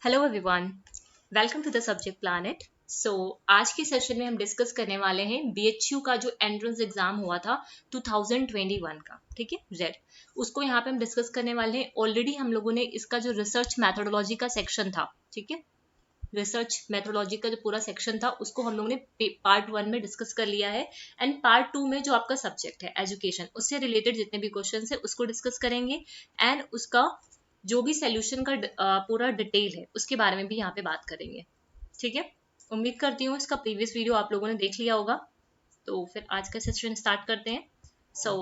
Hello everyone, welcome to the subject planet. आज के session में हम डिस्कस करने वाले हैं बीएचयू का जो एंट्रेंस एग्जाम हुआ था 2021 का। ठीक है, जेड उसको यहाँ पे हम डिस्कस करने वाले हैं। ऑलरेडी हम लोगों ने इसका जो रिसर्च मैथोडोलॉजी का सेक्शन था, ठीक है, रिसर्च मैथोडोलॉजी का जो पूरा सेक्शन था उसको हम लोगों ने पार्ट 1 में डिस्कस कर लिया है। एंड पार्ट 2 में जो आपका सब्जेक्ट है एजुकेशन, उससे रिलेटेड जितने भी क्वेश्चन है उसको डिस्कस करेंगे। एंड उसका जो भी सोल्यूशन का पूरा डिटेल है उसके बारे में भी यहाँ पे बात करेंगे। ठीक है, उम्मीद करती हूँ इसका प्रीवियस वीडियो आप लोगों ने देख लिया होगा। तो फिर आज का सेशन स्टार्ट करते हैं। So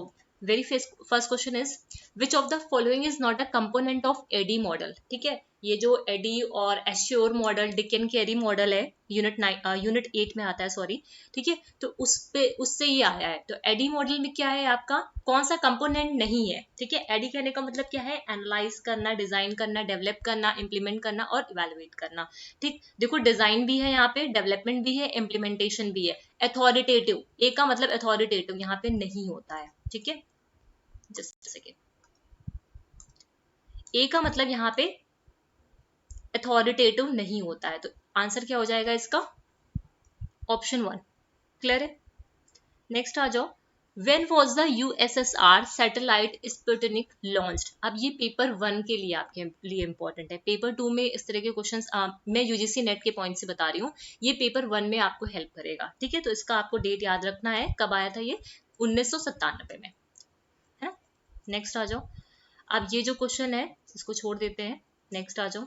very first question is which of the following is not a component of ADDIE model. ठीक है, ये जो एडी और ASSURE model, Dick and Carey model है, यूनिट 8 में आता है, सॉरी। ठीक है, तो उससे ये आया है। तो एडी मॉडल में क्या है आपका, कौन सा कंपोनेंट नहीं है। ठीक है, एडी कहने का मतलब क्या है, एनालाइज करना, डिजाइन करना, डेवलप करना, इंप्लीमेंट करना और इवेलुएट करना। ठीक, देखो डिजाइन भी है यहाँ पे, डेवलपमेंट भी है, इम्प्लीमेंटेशन भी है। अथॉरिटेटिव, ए का मतलब अथॉरिटेटिव यहाँ पे नहीं होता है। ठीक है, जस्ट सेकेंड, ए का मतलब यहाँ पे अथॉरिटेटिव नहीं होता है। तो आंसर क्या हो जाएगा इसका, ऑप्शन 1। क्लियर है, नेक्स्ट आ जाओ। When was the USSR satellite Sputnik launched. अब ये पेपर 1 के लिए आपके लिए इंपॉर्टेंट है। पेपर 2 में इस तरह के क्वेश्चंस मैं यूजीसी नेट के पॉइंट से बता रही हूँ, ये पेपर 1 में आपको हेल्प करेगा। ठीक है, तो इसका आपको डेट याद रखना है, कब आया था ये, 1997 में, है। नेक्स्ट आ जाओ। अब ये जो क्वेश्चन है इसको छोड़ देते हैं, नेक्स्ट आ जाओ।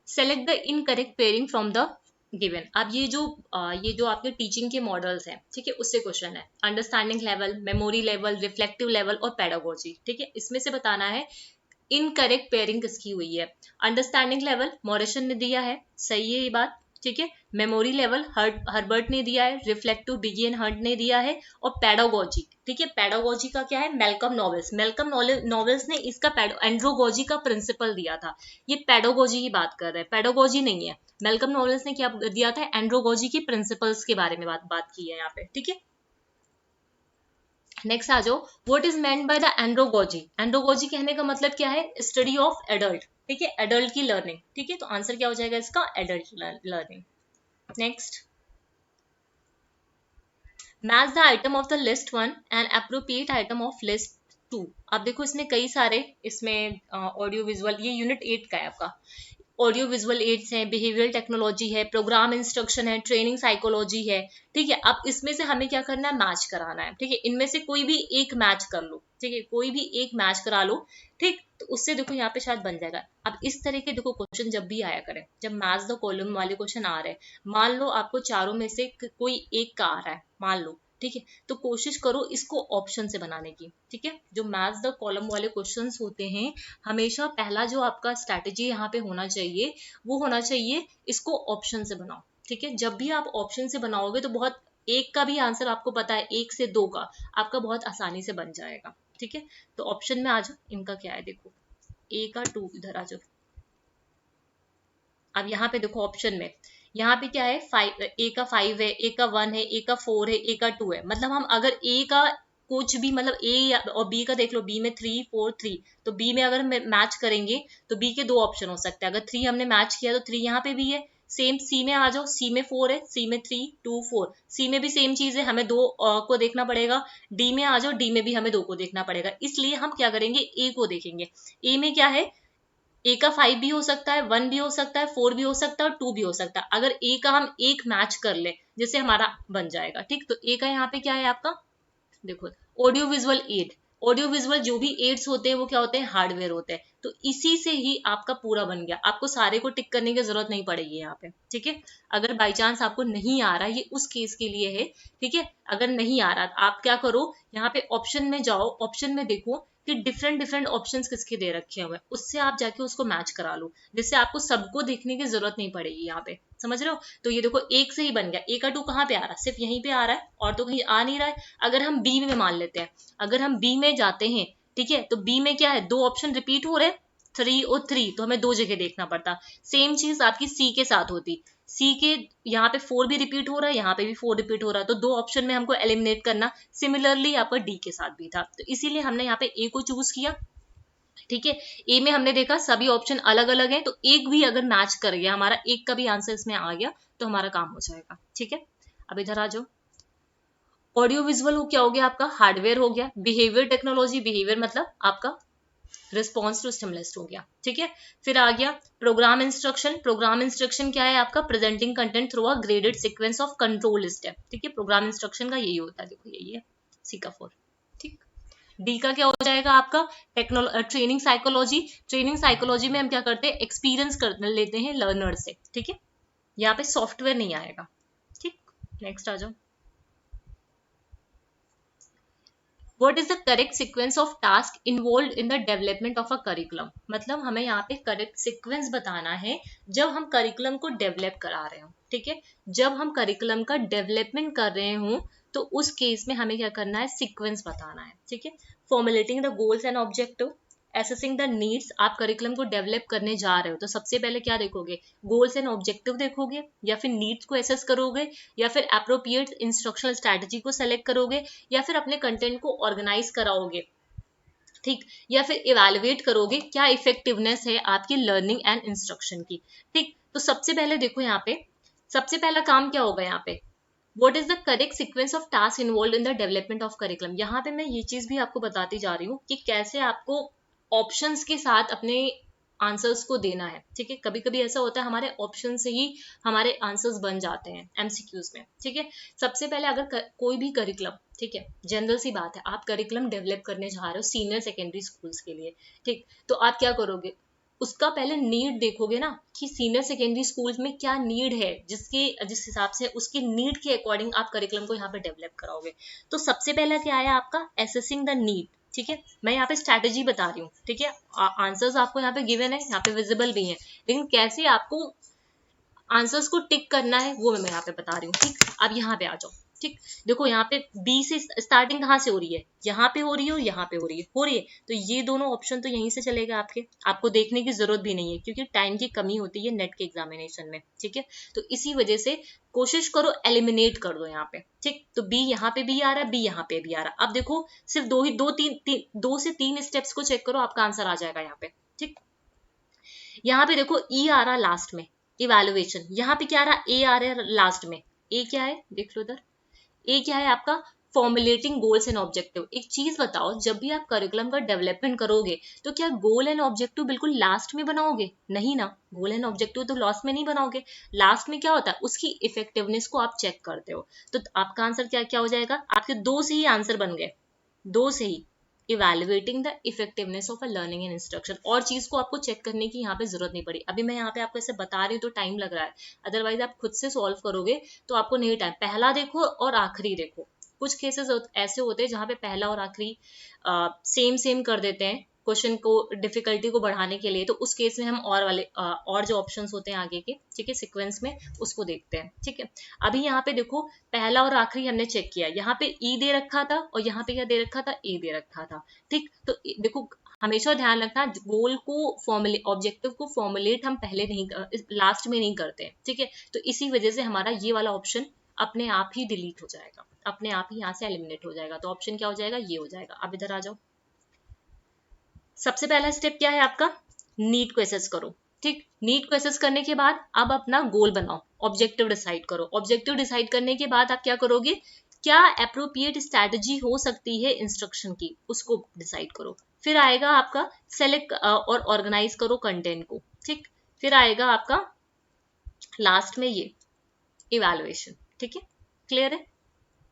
Select the incorrect pairing from the given. अब ये जो आपके टीचिंग के मॉडल्स हैं, ठीक है, उससे क्वेश्चन है। Understanding level, memory level, reflective level और पेडागोजी। ठीक है, इसमें से बताना है इनकरेक्ट पेयरिंग किसकी हुई है। अंडरस्टैंडिंग लेवल मॉरिसन ने दिया है, सही है ये बात। ठीक है, मेमोरी लेवल हर्बर्ट ने दिया है, रिफ्लेक्टिव बिगियन हंट ने दिया है, और पेडागोजी, ठीक है, पेडागोजी का क्या है, मेलकम नॉवेल्स ने इसका एंड्रोगोजी का प्रिंसिपल दिया था। ये पेडागोजी की बात कर रहे हैं, पेडागोजी नहीं है। मेलकम नॉवेल्स ने क्या दिया था, एंड्रोगोजी की प्रिंसिपल्स के बारे में बात की है यहाँ पे। ठीक है, नेक्स्ट आ जाओ। What is meant by the andragogy. Andragogy कहने का मतलब क्या है, स्टडी ऑफ एडल्ट। ठीक है, एडल्ट की लर्निंग। ठीक है, तो आंसर क्या हो जाएगा इसका, adult learning. Next, match the item of the list 1 and appropriate item of list 2। अब देखो इसमें कई सारे, इसमें ऑडियो विजुअल, ये यूनिट 8 का है आपका। ऑडियो विजुअल एड्स हैं, बिहेवियरल टेक्नोलॉजी है, प्रोग्राम इंस्ट्रक्शन है, ट्रेनिंग साइकोलॉजी है। ठीक है, अब इसमें से हमें क्या करना है, मैच कराना है। ठीक है, इनमें से कोई भी एक मैच कर लो। ठीक है, कोई भी एक मैच करा लो। ठीक, तो उससे देखो यहाँ पे शायद बन जाएगा। अब इस तरह के देखो क्वेश्चन जब भी आया करें, जब मैच द कॉलम वाले क्वेश्चन आ रहे हैं, मान लो आपको चारों में से कोई एक का आ रहा है, मान लो, ठीक है, तो कोशिश करो इसको ऑप्शन से बनाने की। ठीक है, जो मैच द कॉलम वाले क्वेश्चंस होते हैं, हमेशा पहला जो आपका स्ट्रैटेजी यहाँ पे होना चाहिए, वो होना चाहिए इसको ऑप्शन से बनाओ। ठीक है, जब भी आप ऑप्शन से बनाओगे तो बहुत, एक का भी आंसर आपको पता है, 1 से 2 का आपका बहुत आसानी से बन जाएगा। ठीक है, तो ऑप्शन में आ जाओ। इनका क्या है, देखो ए का 2, इधर आ जाओ। अब यहाँ पे देखो ऑप्शन में, यहाँ पे क्या है, 5, ए का 5 है, ए का 1 है, ए का 4 है, ए का 2 है। मतलब हम अगर ए का कुछ भी, मतलब ए और बी का देख लो, बी में 3 4 3, तो बी में अगर मैच करेंगे तो बी के 2 ऑप्शन हो सकते हैं। अगर 3 हमने मैच किया तो 3 यहाँ पे भी है। सेम सी में आ जाओ, सी में 4 है, सी में 3 2 4, सी में भी सेम चीज है, हमें 2 को देखना पड़ेगा। डी में आ जाओ, डी में भी हमें 2 को देखना पड़ेगा, इसलिए हम क्या करेंगे, ए को देखेंगे। ए में क्या है, ए का 5 भी हो सकता है, 1 भी हो सकता है, 4 भी हो सकता है और 2 भी हो सकता है। अगर ए का हम एक मैच कर ले, जिससे हमारा बन जाएगा। ठीक, तो ए का यहाँ पे क्या है आपका, देखो audio visual add. Audio visual जो भी एड्स होते हैं वो क्या होते हैं, हार्डवेयर होते हैं। तो इसी से ही आपका पूरा बन गया, आपको सारे को टिक करने की जरूरत नहीं पड़ेगी यहाँ पे। ठीक है, अगर बाई चांस आपको नहीं आ रहा, ये उस केस के लिए है। ठीक है, अगर नहीं आ रहा आप क्या करो, यहाँ पे ऑप्शन में जाओ, ऑप्शन में देखो कि डिफरेंट डिफरेंट ऑप्शंस किसके दे रखे हुए हैं, उससे आप जाके उसको मैच करा लो, जिससे आपको सबको देखने की जरूरत नहीं पड़ेगी यहाँ पे। समझ रहे हो, तो ये देखो एक से ही बन गया। ए का 2 कहाँ पे आ रहा है, सिर्फ यहीं पे आ रहा है, और तो कहीं आ नहीं रहा है। अगर हम बी में मान लेते हैं, अगर हम बी में जाते हैं, ठीक है, तो बी में क्या है, 2 ऑप्शन रिपीट हो रहे हैं, 3 और 3, तो हमें 2 जगह देखना पड़ता। सेम चीज आपकी सी के साथ होती, सी के यहाँ पे 4 भी रिपीट हो रहा है, यहाँ पे भी 4 रिपीट हो रहा है, तो 2 ऑप्शन में हमको एलिमिनेट करना। सिमिलरली आपका डी के साथ भी था, तो इसीलिए हमने यहाँ पे ए को चूज किया। ठीक है, ए में हमने देखा सभी ऑप्शन अलग अलग हैं, तो एक भी अगर मैच कर गया, हमारा एक का भी आंसर इसमें आ गया, तो हमारा काम हो जाएगा। ठीक है, अब इधर आ जाओ। ऑडियो विजुअल क्या हो गया आपका? हार्डवेयर हो गया। बिहेवियर टेक्नोलॉजी, बिहेवियर मतलब आपका रिस्पॉन्स टू स्टिमुलस हो गया। ठीक है, फिर आ गया प्रोग्राम इंस्ट्रक्शन। प्रोग्राम इंस्ट्रक्शन क्या है आपका? Presenting content through a graded sequence of control step. ठीक है, प्रोग्राम इंस्ट्रक्शन का यही होता है, देखो यही है, सी का 4। ठीक, डी का क्या हो जाएगा आपका? Training psychology. ट्रेनिंग साइकोलॉजी में हम क्या करते हैं? एक्सपीरियंस कर लेते हैं लर्नर से। ठीक है, यहाँ पे सॉफ्टवेयर नहीं आएगा। ठीक, नेक्स्ट आ जाओ। What is the correct sequence of task involved in the development of a curriculum? मतलब हमें यहाँ पे करेक्ट सीक्वेंस बताना है जब हम करिकुलम को डेवलप करा रहे हो। ठीक है, जब हम करिकुलम का डेवलपमेंट कर रहे हो तो उस केस में हमें क्या करना है? सीक्वेंस बताना है। ठीक है, formulating the goals and objective, assessing the needs. आप करिकुलम को डेवलप करने जा रहे हो तो सबसे पहले क्या देखोगे? गोल्स एंड ऑब्जेक्टिव देखोगे, या फिर नीड्स को एसेस करोगे, या फिर अप्रोप्रिएट इंस्ट्रक्शनल स्ट्रैटेजी को सेलेक्ट करोगे, या फिर अपने कंटेंट को ऑर्गेनाइज कराओगे। ठीक, या फिर इवेलुएट करोगे क्या इफेक्टिवनेस है आपकी लर्निंग एंड इंस्ट्रक्शन की। ठीक, तो सबसे पहले देखो यहाँ पे सबसे पहला काम क्या होगा यहाँ पे? What is the correct sequence of tasks involved in the development of curriculum? यहाँ पे मैं ये चीज भी आपको बताती जा रही हूँ कि कैसे आपको ऑप्शंस के साथ अपने आंसर्स को देना है। ठीक है, कभी कभी ऐसा होता है हमारे ऑप्शन से ही हमारे आंसर्स बन जाते हैं एमसीक्यूज में। ठीक है, सबसे पहले अगर कोई भी करिकुलम, ठीक है, जनरल सी बात है, आप करिकुलम डेवलप करने जा रहे हो सीनियर सेकेंडरी स्कूल्स के लिए। ठीक, तो आप क्या करोगे? उसका पहले नीड देखोगे ना कि सीनियर सेकेंडरी स्कूल्स में क्या नीड है, जिस हिसाब से उसकी नीड के अकॉर्डिंग आप करिकुलम को यहाँ पे डेवलप कराओगे। तो सबसे पहला क्या है आपका? Assessing the need. ठीक है, मैं यहाँ पे स्ट्रैटेजी बता रही हूँ। ठीक है, आंसर्स आपको यहाँ पे गिवन है, यहाँ पे विजिबल भी है, लेकिन कैसे आपको आंसर्स को टिक करना है वो मैं यहाँ पे बता रही हूँ। ठीक, अब यहाँ पे आ जाओ। ठीक, देखो यहाँ पे बी से स्टार्टिंग कहाँ से हो रही है? यहाँ पे हो रही है और यहाँ पे हो रही है, तो ये दोनों ऑप्शन तो यहीं से चलेगा आपके, आपको देखने की जरूरत भी नहीं है क्योंकि टाइम की कमी होती है नेट के एग्जामिनेशन में। ठीक है, तो इसी वजह से कोशिश करो एलिमिनेट कर दो यहाँ पे। ठीक, तो बी यहाँ पे भी आ रहा है, बी यहाँ पे भी आ रहा है। अब देखो सिर्फ दो से तीन स्टेप्स को चेक करो, आपका आंसर आ जाएगा यहाँ पे। ठीक, यहाँ पे देखो ई आ रहा लास्ट में, इवेलुएशन। यहाँ पे क्या आ रहा? ए आ रहा है लास्ट में। ए क्या है देख लो इधर, ए क्या है आपका? Formulating goals and objective. एक चीज बताओ, जब भी आप करिकुलम का डेवलपमेंट करोगे तो क्या गोल एंड ऑब्जेक्टिव बिल्कुल लास्ट में बनाओगे? नहीं ना, गोल एंड ऑब्जेक्टिव तो लास्ट में नहीं बनाओगे। लास्ट में क्या होता है? उसकी इफेक्टिवनेस को आप चेक करते हो। तो आपका आंसर क्या क्या हो जाएगा? आपके दो से ही आंसर बन गए, दो से ही। Evaluating the effectiveness of a learning and instruction, और चीज को आपको चेक करने की यहाँ पे जरूरत नहीं पड़ी। अभी मैं यहाँ पे आपको ऐसे बता रही हूँ तो टाइम लग रहा है, अदरवाइज आप खुद से सॉल्व करोगे तो आपको नहीं टाइम। पहला देखो और आखिरी देखो। कुछ केसेस ऐसे होते हैं जहाँ पे पहला और आखिरी सेम सेम कर देते हैं क्वेश्चन को, डिफिकल्टी को बढ़ाने के लिए, तो उस केस में हम और जो ऑप्शंस होते हैं आगे के, ठीक है, सीक्वेंस में, उसको देखते हैं। ठीक है, अभी यहाँ पे देखो पहला और आखिरी हमने चेक किया, यहाँ पे ई दे रखा था और यहाँ पे क्या दे रखा था? ए दे रखा था। ठीक, तो देखो हमेशा ध्यान रखना, गोल को फॉर्मुलेट, ऑब्जेक्टिव को फॉर्मुलेट हम पहले नहीं लास्ट में नहीं करते हैं। ठीक है, तो इसी वजह से हमारा ये वाला ऑप्शन अपने आप ही डिलीट हो जाएगा, अपने आप ही यहाँ से एलिमिनेट हो जाएगा। तो ऑप्शन क्या हो जाएगा? ये हो जाएगा। अब इधर आ जाओ। सबसे पहला स्टेप क्या है आपका? नीड को एसेस करो। ठीक, नीड को एसेस करने के बाद अब अपना गोल बनाओ, ऑब्जेक्टिव डिसाइड करो। ऑब्जेक्टिव डिसाइड करने के बाद आप क्या करोगे? क्या अप्रोप्रिएट स्ट्रैटेजी हो सकती है इंस्ट्रक्शन की, उसको डिसाइड करो। फिर आएगा आपका सेलेक्ट और ऑर्गेनाइज करो कंटेंट को। ठीक, फिर आएगा आपका लास्ट में ये इवैल्यूएशन। ठीक है, क्लियर है?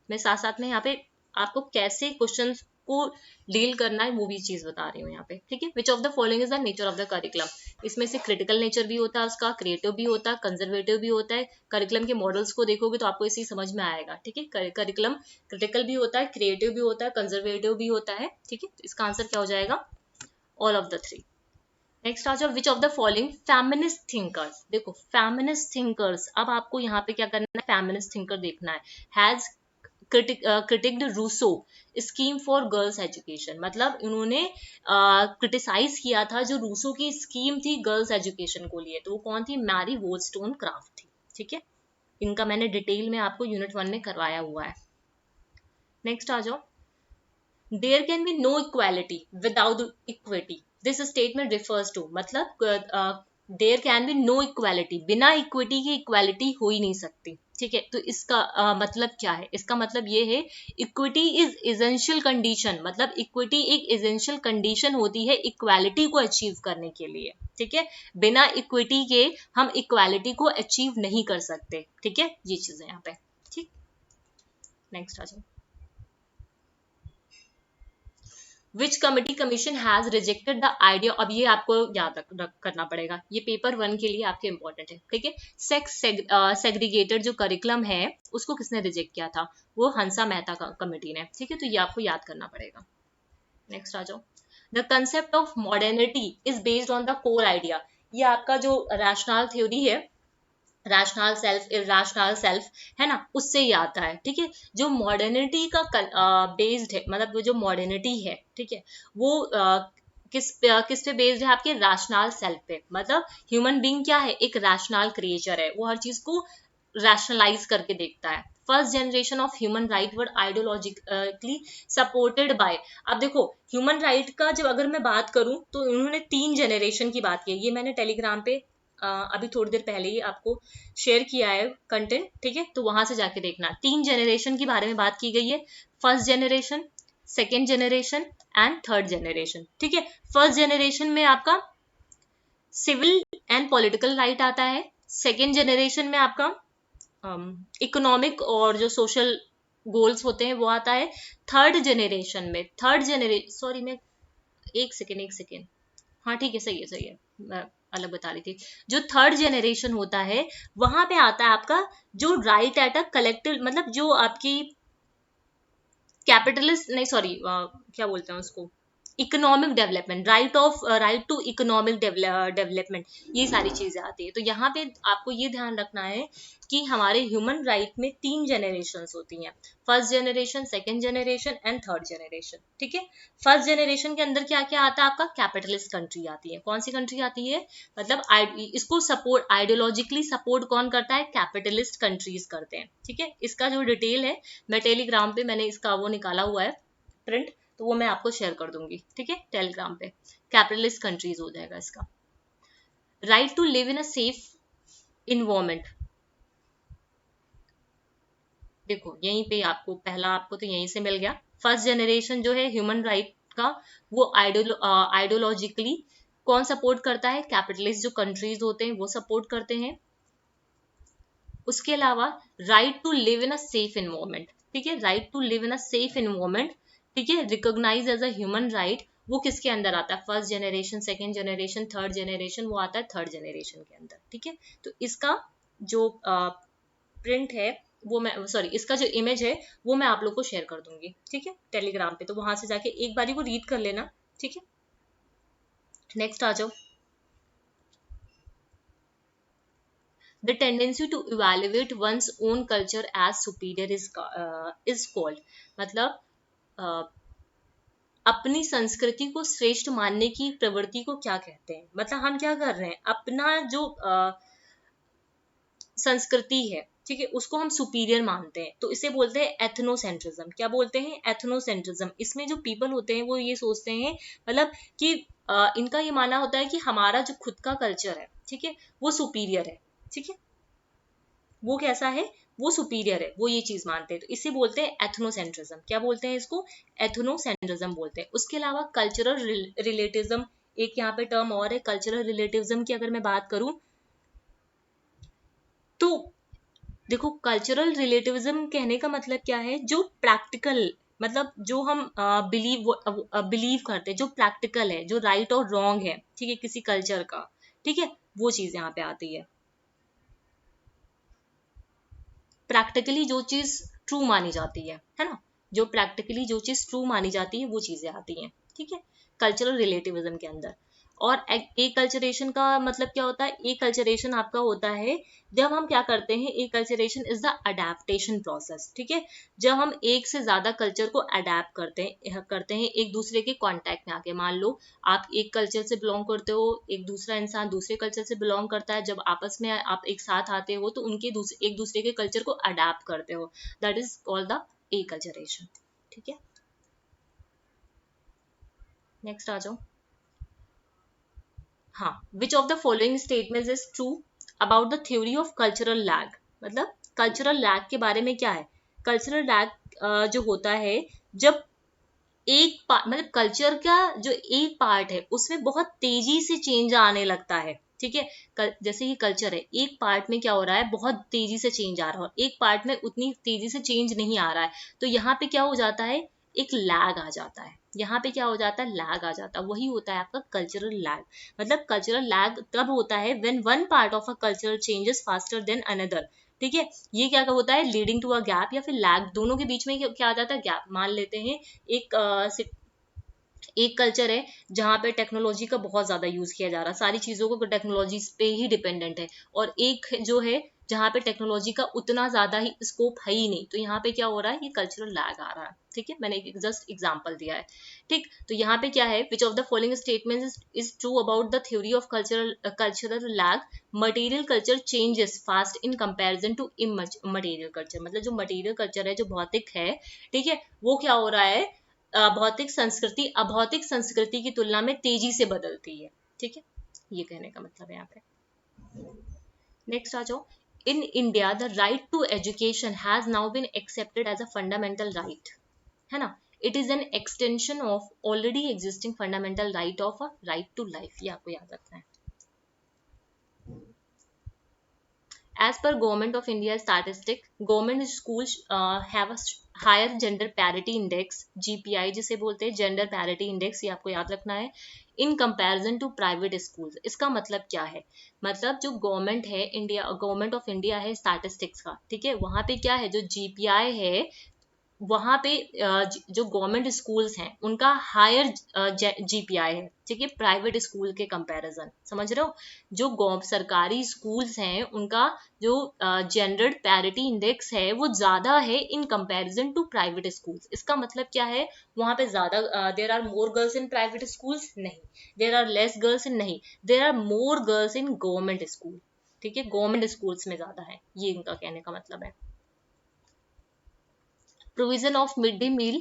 मैं साथ साथ में यहाँ पे आपको कैसे क्वेश्चन को डील करना है वो भी चीज बता रही हूँ यहाँ पे। ठीक है, which of the following is the nature of the curriculum. इसमें से क्रिटिकल नेचर भी होता है उसका, क्रिएटिव भी होता है, कंजर्वेटिव भी होता है। करिकुलम के मॉडल्स को देखोगे तो आपको इसी समझ में आएगा। ठीक है, करिकुलम क्रिटिकल भी होता है, क्रिएटिव भी होता है, कंजर्वेटिव भी होता है। ठीक है, तो इसका आंसर क्या हो जाएगा? All of the three. Next आ जाओ, which of the following feminist thinkers. देखो फेमिनिस्ट थिंकर्स, अब आपको यहाँ पे क्या करना है? फेमिनिस्ट थिंकर देखना है। Has critiqued Rousseau scheme for girls education, मतलब इन्होंने क्रिटिसाइज किया था जो रूसो की स्कीम थी गर्ल्स एजुकेशन को लिए, तो वो कौन थी? मैरी वोलस्टोनक्राफ्ट थी। ठीक है, इनका मैंने डिटेल में आपको यूनिट 1 में करवाया हुआ है। नेक्स्ट आ जाओ, there can be no equality without equity. This statement refers to, मतलब there can be no equality, बिना इक्विटी की इक्वालिटी हो ही नहीं सकती, ठीक है। तो इसका मतलब क्या है, इसका मतलब ये है इक्विटी इज एसेंशियल कंडीशन, मतलब इक्विटी एक एसेंशियल कंडीशन होती है इक्वालिटी को अचीव करने के लिए, ठीक है। बिना इक्विटी के हम इक्वालिटी को अचीव नहीं कर सकते, ठीक है। ये चीजें यहाँ पे, ठीक। नेक्स्ट आ जाओ। विच committee commission has rejected the idea, अब ये आपको याद करना पड़ेगा, ये पेपर 1 के लिए आपके इंपॉर्टेंट है, ठीक है। सेक्स सेग्रीगेटेड जो करिकुलम है उसको किसने रिजेक्ट किया था, वो हंसा मेहता कमेटी ने, ठीक है। तो ये आपको याद करना पड़ेगा। नेक्स्ट आ जाओ। The concept of modernity is based on the core idea, ये आपका जो रैशनल थ्योरी है, रैशनल सेल्फ इरेशनल सेल्फ है ना, उससे ही आता है, ठीक है। जो मॉडर्निटी का बेस्ड है, मतलब वो जो मॉडर्निटी है, ठीक है, वो किस पे बेस्ड है, आपके रैशनल सेल्फ पे। मतलब ह्यूमन बीइंग क्या है, एक रैशनल क्रिएचर है, वो हर चीज को रैशनलाइज करके देखता है। First generation of human right word ideologically supported by, अब देखो ह्यूमन राइट का जब अगर मैं बात करूं तो उन्होंने 3 जनरेशन की बात की है, ये मैंने टेलीग्राम पे अभी थोड़ी देर पहले ही आपको शेयर किया है कंटेंट, ठीक है। तो वहां से जाके देखना, 3 जनरेशन के बारे में बात की गई है, first generation, second generation and third generation, ठीक है। फर्स्ट जनरेशन में आपका सिविल एंड पॉलिटिकल राइट आता है, सेकेंड जनरेशन में आपका इकोनॉमिक और जो सोशल गोल्स होते हैं वो आता है, थर्ड जनरेशन में, सॉरी मैं एक सेकेंड, हाँ ठीक है, सही है, मैं अलग बता रही थी। जो थर्ड जनरेशन होता है वहां पे आता है आपका जो राइट एट अ कलेक्टिव, मतलब जो आपकी कैपिटलिस्ट नहीं, सॉरी क्या बोलते हैं उसको, economic development, right to economic development, ये सारी चीजें आती है। तो यहाँ पे आपको ये ध्यान रखना है कि हमारे ह्यूमन राइट में 3 जनरेशंस होती हैं, first generation, second generation and third generation, ठीक है। फर्स्ट जनरेशन के अंदर क्या क्या आता है, आपका कैपिटलिस्ट कंट्री आती है, कौन सी कंट्री आती है, मतलब इसको सपोर्ट आइडियोलॉजिकली सपोर्ट कौन करता है, कैपिटलिस्ट कंट्रीज करते हैं, ठीक है। इसका जो डिटेल है मैं टेलीग्राम पे मैंने इसका वो निकाला हुआ है प्रिंट, तो वो मैं आपको शेयर कर दूंगी, ठीक है, टेलीग्राम पे, कैपिटलिस्ट कंट्रीज हो जाएगा इसका। Right to live in a safe environment, देखो यहीं पे आपको पहला आपको तो यहीं से मिल गया। फर्स्ट जनरेशन जो है ह्यूमन राइट का, वो आइडियोलॉजिकली कौन सपोर्ट करता है, कैपिटलिस्ट जो कंट्रीज होते हैं वो सपोर्ट करते हैं। उसके अलावा right to live in a safe environment, ठीक है, right to live in a safe environment, ठीक है, recognise as a human right, वो किसके अंदर आता है, first generation, second generation, third generation, वो आता है थर्ड जनरेशन के अंदर, ठीक है। तो इसका जो प्रिंट है वो मैं, सॉरी इसका जो इमेज है वो मैं आप लोग को शेयर कर दूंगी, ठीक है, टेलीग्राम पे, तो वहां से जाके एक बारी को रीड कर लेना, ठीक है। नेक्स्ट आ जाओ। The tendency to evaluate one's own culture as superior is called, मतलब अपनी संस्कृति को श्रेष्ठ मानने की प्रवृत्ति को क्या कहते हैं, मतलब हम क्या कर रहे हैं, अपना जो संस्कृति है, ठीक है, उसको हम सुपीरियर मानते हैं, तो इसे बोलते हैं एथनोसेंट्रिज्म। क्या बोलते हैं, एथनोसेंट्रिज्म। इसमें जो पीपल होते हैं वो ये सोचते हैं, मतलब कि इनका ये मानना होता है कि हमारा जो खुद का कल्चर है, ठीक है, वो सुपीरियर है, ठीक है, वो कैसा है, वो सुपीरियर है, वो ये चीज मानते हैं, तो इसे बोलते हैं एथनोसेंट्रिज्म। क्या बोलते हैं इसको, एथनोसेंट्रिज्म बोलते हैं। उसके अलावा कल्चरल रिलेटिविज्म, एक यहाँ पे टर्म और है कल्चरल रिलेटिविज्म की, अगर मैं बात करूं तो देखो कल्चरल रिलेटिविज्म कहने का मतलब क्या है, जो प्रैक्टिकल, मतलब जो हम बिलीव करते हैं, जो प्रैक्टिकल है, जो राइट और रॉन्ग है, ठीक है, किसी कल्चर का, ठीक है, वो चीज यहाँ पे आती है। प्रैक्टिकली जो चीज ट्रू मानी जाती है ना, जो प्रैक्टिकली जो चीज ट्रू मानी जाती है वो चीजें आती हैं, ठीक है, कल्चरल रिलेटिविज्म के अंदर। और एक कल्चरेशन का मतलब क्या होता है, एक कल्चरेशन आपका होता है जब हम क्या करते हैं, एक culturation is the adaptation process, ठीक है, जब हम एक से ज्यादा कल्चर को अडेप्ट करते हैं एक दूसरे के कांटेक्ट में आके। मान लो आप एक कल्चर से बिलोंग करते हो, एक दूसरा इंसान दूसरे कल्चर से बिलोंग करता है, जब आपस में आप एक साथ आते हो तो उनके एक दूसरे के कल्चर को अडेप्ट करते हो, that is called the acculturation, ठीक है। नेक्स्ट आ जाओ। हाँ, which of the following statements is true about the theory of cultural lag. मतलब कल्चरल लैग के बारे में क्या है? कल्चरल लैग जो होता है जब एक मतलब कल्चर का जो एक पार्ट है उसमें बहुत तेजी से चेंज आने लगता है, ठीक है। जैसे ये कल्चर है, एक पार्ट में क्या हो रहा है, बहुत तेजी से चेंज आ रहा है, एक पार्ट में उतनी तेजी से चेंज नहीं आ रहा है, तो यहाँ पे क्या हो जाता है, एक लैग आ जाता है। यहाँ पे क्या हो जाता है, लैग आ जाता है, वही होता है आपका कल्चरल लैग। मतलब कल्चरल लैग तब होता है when one part of a culture changes faster than another, ठीक है। ये क्या होता है, लीडिंग टू अ गैप या फिर लैग, दोनों के बीच में क्या आ जाता है, गैप। मान लेते हैं एक एक कल्चर है जहाँ पे टेक्नोलॉजी का बहुत ज्यादा यूज किया जा रहा है, सारी चीजों को टेक्नोलॉजी पे ही डिपेंडेंट है, और एक जो है जहाँ पे टेक्नोलॉजी का उतना ज्यादा ही स्कोप है ही नहीं, तो यहाँ पे क्या हो रहा है, ये कल्चरल लैग आ रहा है, ठीक है। मैंने एक जस्ट एग्जांपल दिया है, ठीक। तो यहाँ पे क्या है, which of the following statements is true about the theory of cultural lag. Material culture changes fast in comparison to immaterial culture. मतलब जो मटेरियल कल्चर है, जो भौतिक है, ठीक है, वो क्या हो रहा है, भौतिक संस्कृति अभौतिक संस्कृति की तुलना में तेजी से बदलती है, ठीक है। ये कहने का मतलब है यहाँ पे। नेक्स्ट आ जाओ। In India the right to education has now been accepted as a fundamental right, है ना। It is an extension of already existing fundamental right of a right to life. ये आपको याद रखना है। As per Government of India statistic, government schools have a higher gender parity index, GPI जिसे बोलते हैं gender parity index, ये आपको याद रखना है, in comparison to private schools। इसका मतलब क्या है, मतलब जो गवर्नमेंट है इंडिया, गवर्नमेंट ऑफ इंडिया है स्टैटिस्टिक्स का, ठीक है, वहां पे क्या है, जो जीपीआई है, वहां पे जो गवर्नमेंट स्कूल्स हैं उनका हायर जीपीआई है, ठीक है, प्राइवेट स्कूल के कंपैरिजन। समझ रहे हो, जो सरकारी स्कूल्स हैं उनका जो जेंडर पैरिटी इंडेक्स है वो ज्यादा है in comparison to private schools. इसका मतलब क्या है, वहां पे ज्यादा there are more girls in private schools, नहीं। There are less girls in, नहीं। There are more girls in government school, ठीक है, गवर्नमेंट स्कूल्स में ज्यादा है, ये इनका कहने का मतलब है। Provision of mid day meal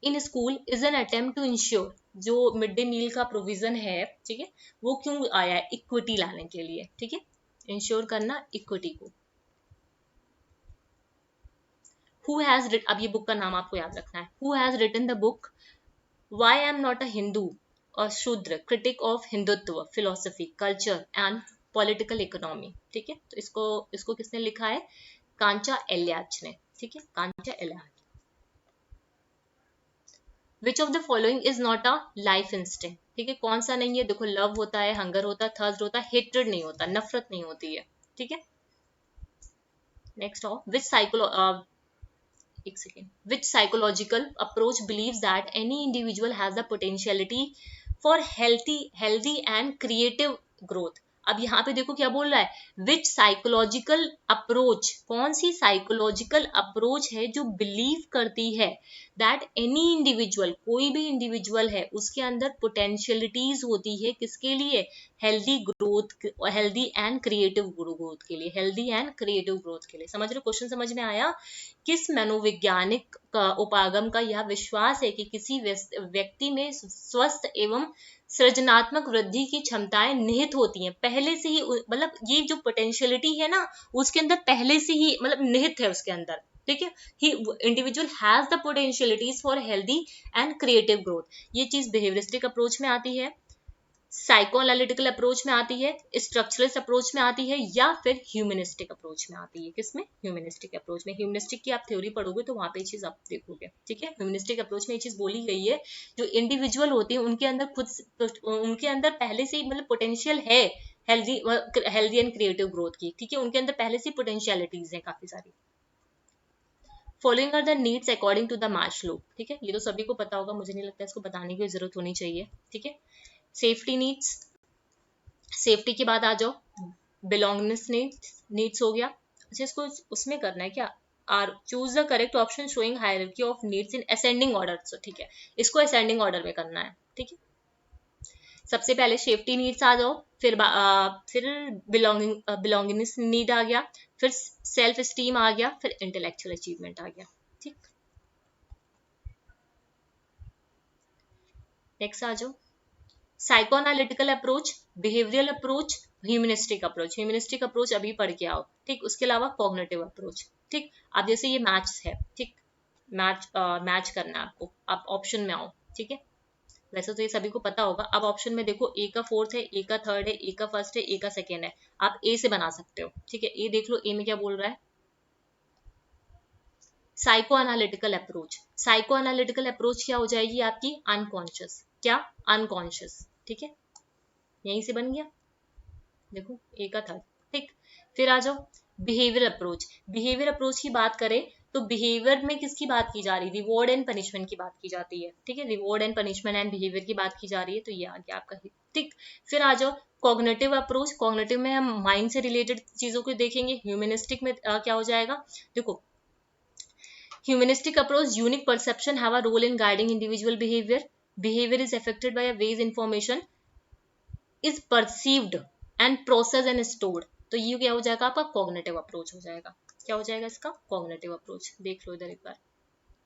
in school is an attempt to ensure. जो मिड डे मील का प्रोविजन है, ठीक है, वो क्यों आया है, इक्विटी लाने के लिए, ठीक है, इंश्योर करना इक्विटी को। हु हैज अब ये बुक का नाम आपको याद रखना है, who has written the book why I am not a Hindu और Shudra, critique of Hindutva philosophy culture and political economy, ठीक है। तो इसको किसने लिखा है, कांचा एलियाच ने, ठीक है, Kancha Ilaiah. Which of the following is not a life instinct, ठीक है, कौन सा नहीं है, देखो लव होता है, हंगर होता है, थर्स्ट होता है, हेट्रेड नहीं होता, नफरत नहीं होती है, ठीक है। नेक्स्ट हो, विच साइकोलो एक second, which psychological approach believes that any individual has the potentiality for healthy and creative growth. अब यहाँ पे देखो क्या बोल रहा है, विच साइकोलॉजिकल अप्रोच, कौन सी साइकोलॉजिकल अप्रोच है जो बिलीव करती है दैट एनी इंडिविजुअल, कोई भी इंडिविजुअल है उसके अंदर पोटेंशियलिटीज होती है, किसके लिए, healthy growth, healthy and creative growth के लिए, हेल्दी एंड क्रिएटिव ग्रोथ के लिए। समझ रहे, क्वेश्चन समझ में आया। किस मनोवैज्ञानिक का उपागम का यह विश्वास है कि किसी व्यक्ति में स्वस्थ एवं सृजनात्मक वृद्धि की क्षमताएं निहित होती हैं, पहले से ही, मतलब ये जो पोटेंशियलिटी है ना उसके अंदर पहले से ही मतलब निहित है उसके अंदर, ठीक है। He individual has the potentialities for healthy and creative growth. ये चीज बिहेवियरिस्टिक अप्रोच में आती है, साइको एनालिटिकल अप्रोच में आती है, स्ट्रक्चरलिस्ट अप्रोच में आती है, या फिर ह्यूमनिस्टिक अप्रोच में आती है। किसमें, ह्यूमनिस्टिक अप्रोच में। ह्यूमनिस्टिक की आप थ्योरी पढ़ोगे तो वहां पे चीज आप देखोगे, ठीक है। ह्यूमनिस्टिक अप्रोच में ये चीज बोली गई है, जो इंडिविजुअल होते हैं उनके अंदर उनके अंदर पहले से ही मतलब पोटेंशियल है हेल्दी एंड क्रिएटिव ग्रोथ की, ठीक है, उनके अंदर पहले से पोटेंशियलिटीज है काफी सारी। Following are the needs according to the Maslow, ठीक है, ये तो सभी को पता होगा, मुझे नहीं लगता इसको बताने की जरूरत होनी चाहिए, ठीक है। सेफ्टी नीड्स, सेफ्टी के बाद आ जाओ बिलोंगिंगनेस नीड्स हो गया। अच्छा, इसको उसमें करना है क्या, or choose the correct option showing hierarchy of needs in ascending order, ठीक है, इसको असेंडिंग ऑर्डर में करना है, ठीक है। सबसे पहले सेफ्टी नीड्स आ जाओ, फिर बिलोंगिंगनेस नीड आ गया, फिर सेल्फ स्टीम आ गया, फिर इंटेलेक्चुअल अचीवमेंट आ गया, ठीक। नेक्स्ट आ जाओ, psycho analytical approach, behavioural approach, humanistic approach. Humanistic approach अभी पढ़ के आओ, ठीक। उसके अलावा कॉग्निटिव अप्रोच, ठीक। अब जैसे ये मैथ्स है, ठीक, मैच करना है आपको, आप ऑप्शन में आओ, ठीक है। वैसे तो ये सभी को पता होगा। अब ऑप्शन में देखो, ए का फोर्थ है, ए का थर्ड है, ए का फर्स्ट है, ए का सेकेंड है। आप ए से बना सकते हो, ठीक है। ए देख लो, ए में क्या बोल रहा है, psycho analytical approach. Psycho analytical approach क्या हो जाएगी आपकी, अनकॉन्शियस, क्या, अनकॉन्शियस, ठीक है। यहीं से बन गया, देखो ए का थर्ड, ठीक। फिर आ जाओ बिहेवियर अप्रोच। बिहेवियर अप्रोच की बात करें तो बिहेवियर में किसकी बात की जा रही है, रिवॉर्ड एंड पनिशमेंट की बात की जाती है, ठीक है। Reward and punishment and behaviour की बात की जा रही है, तो ये आ गया आपका, ठीक। फिर आ जाओ कॉग्निटिव अप्रोच। कॉग्निटिव में हम माइंड से रिलेटेड चीजों को देखेंगे। ह्यूमनिस्टिक में क्या हो जाएगा, देखो, humanistic approach, unique perception have a role in guiding individual behavior. Behavior is affected by a ways information is perceived and processed and stored. तो ये क्या हो जाएगा आपका, कॉग्निटिव अप्रोच हो जाएगा। क्या हो जाएगा इसका, कॉग्निटिव अप्रोच। देख लो इधर एक बार,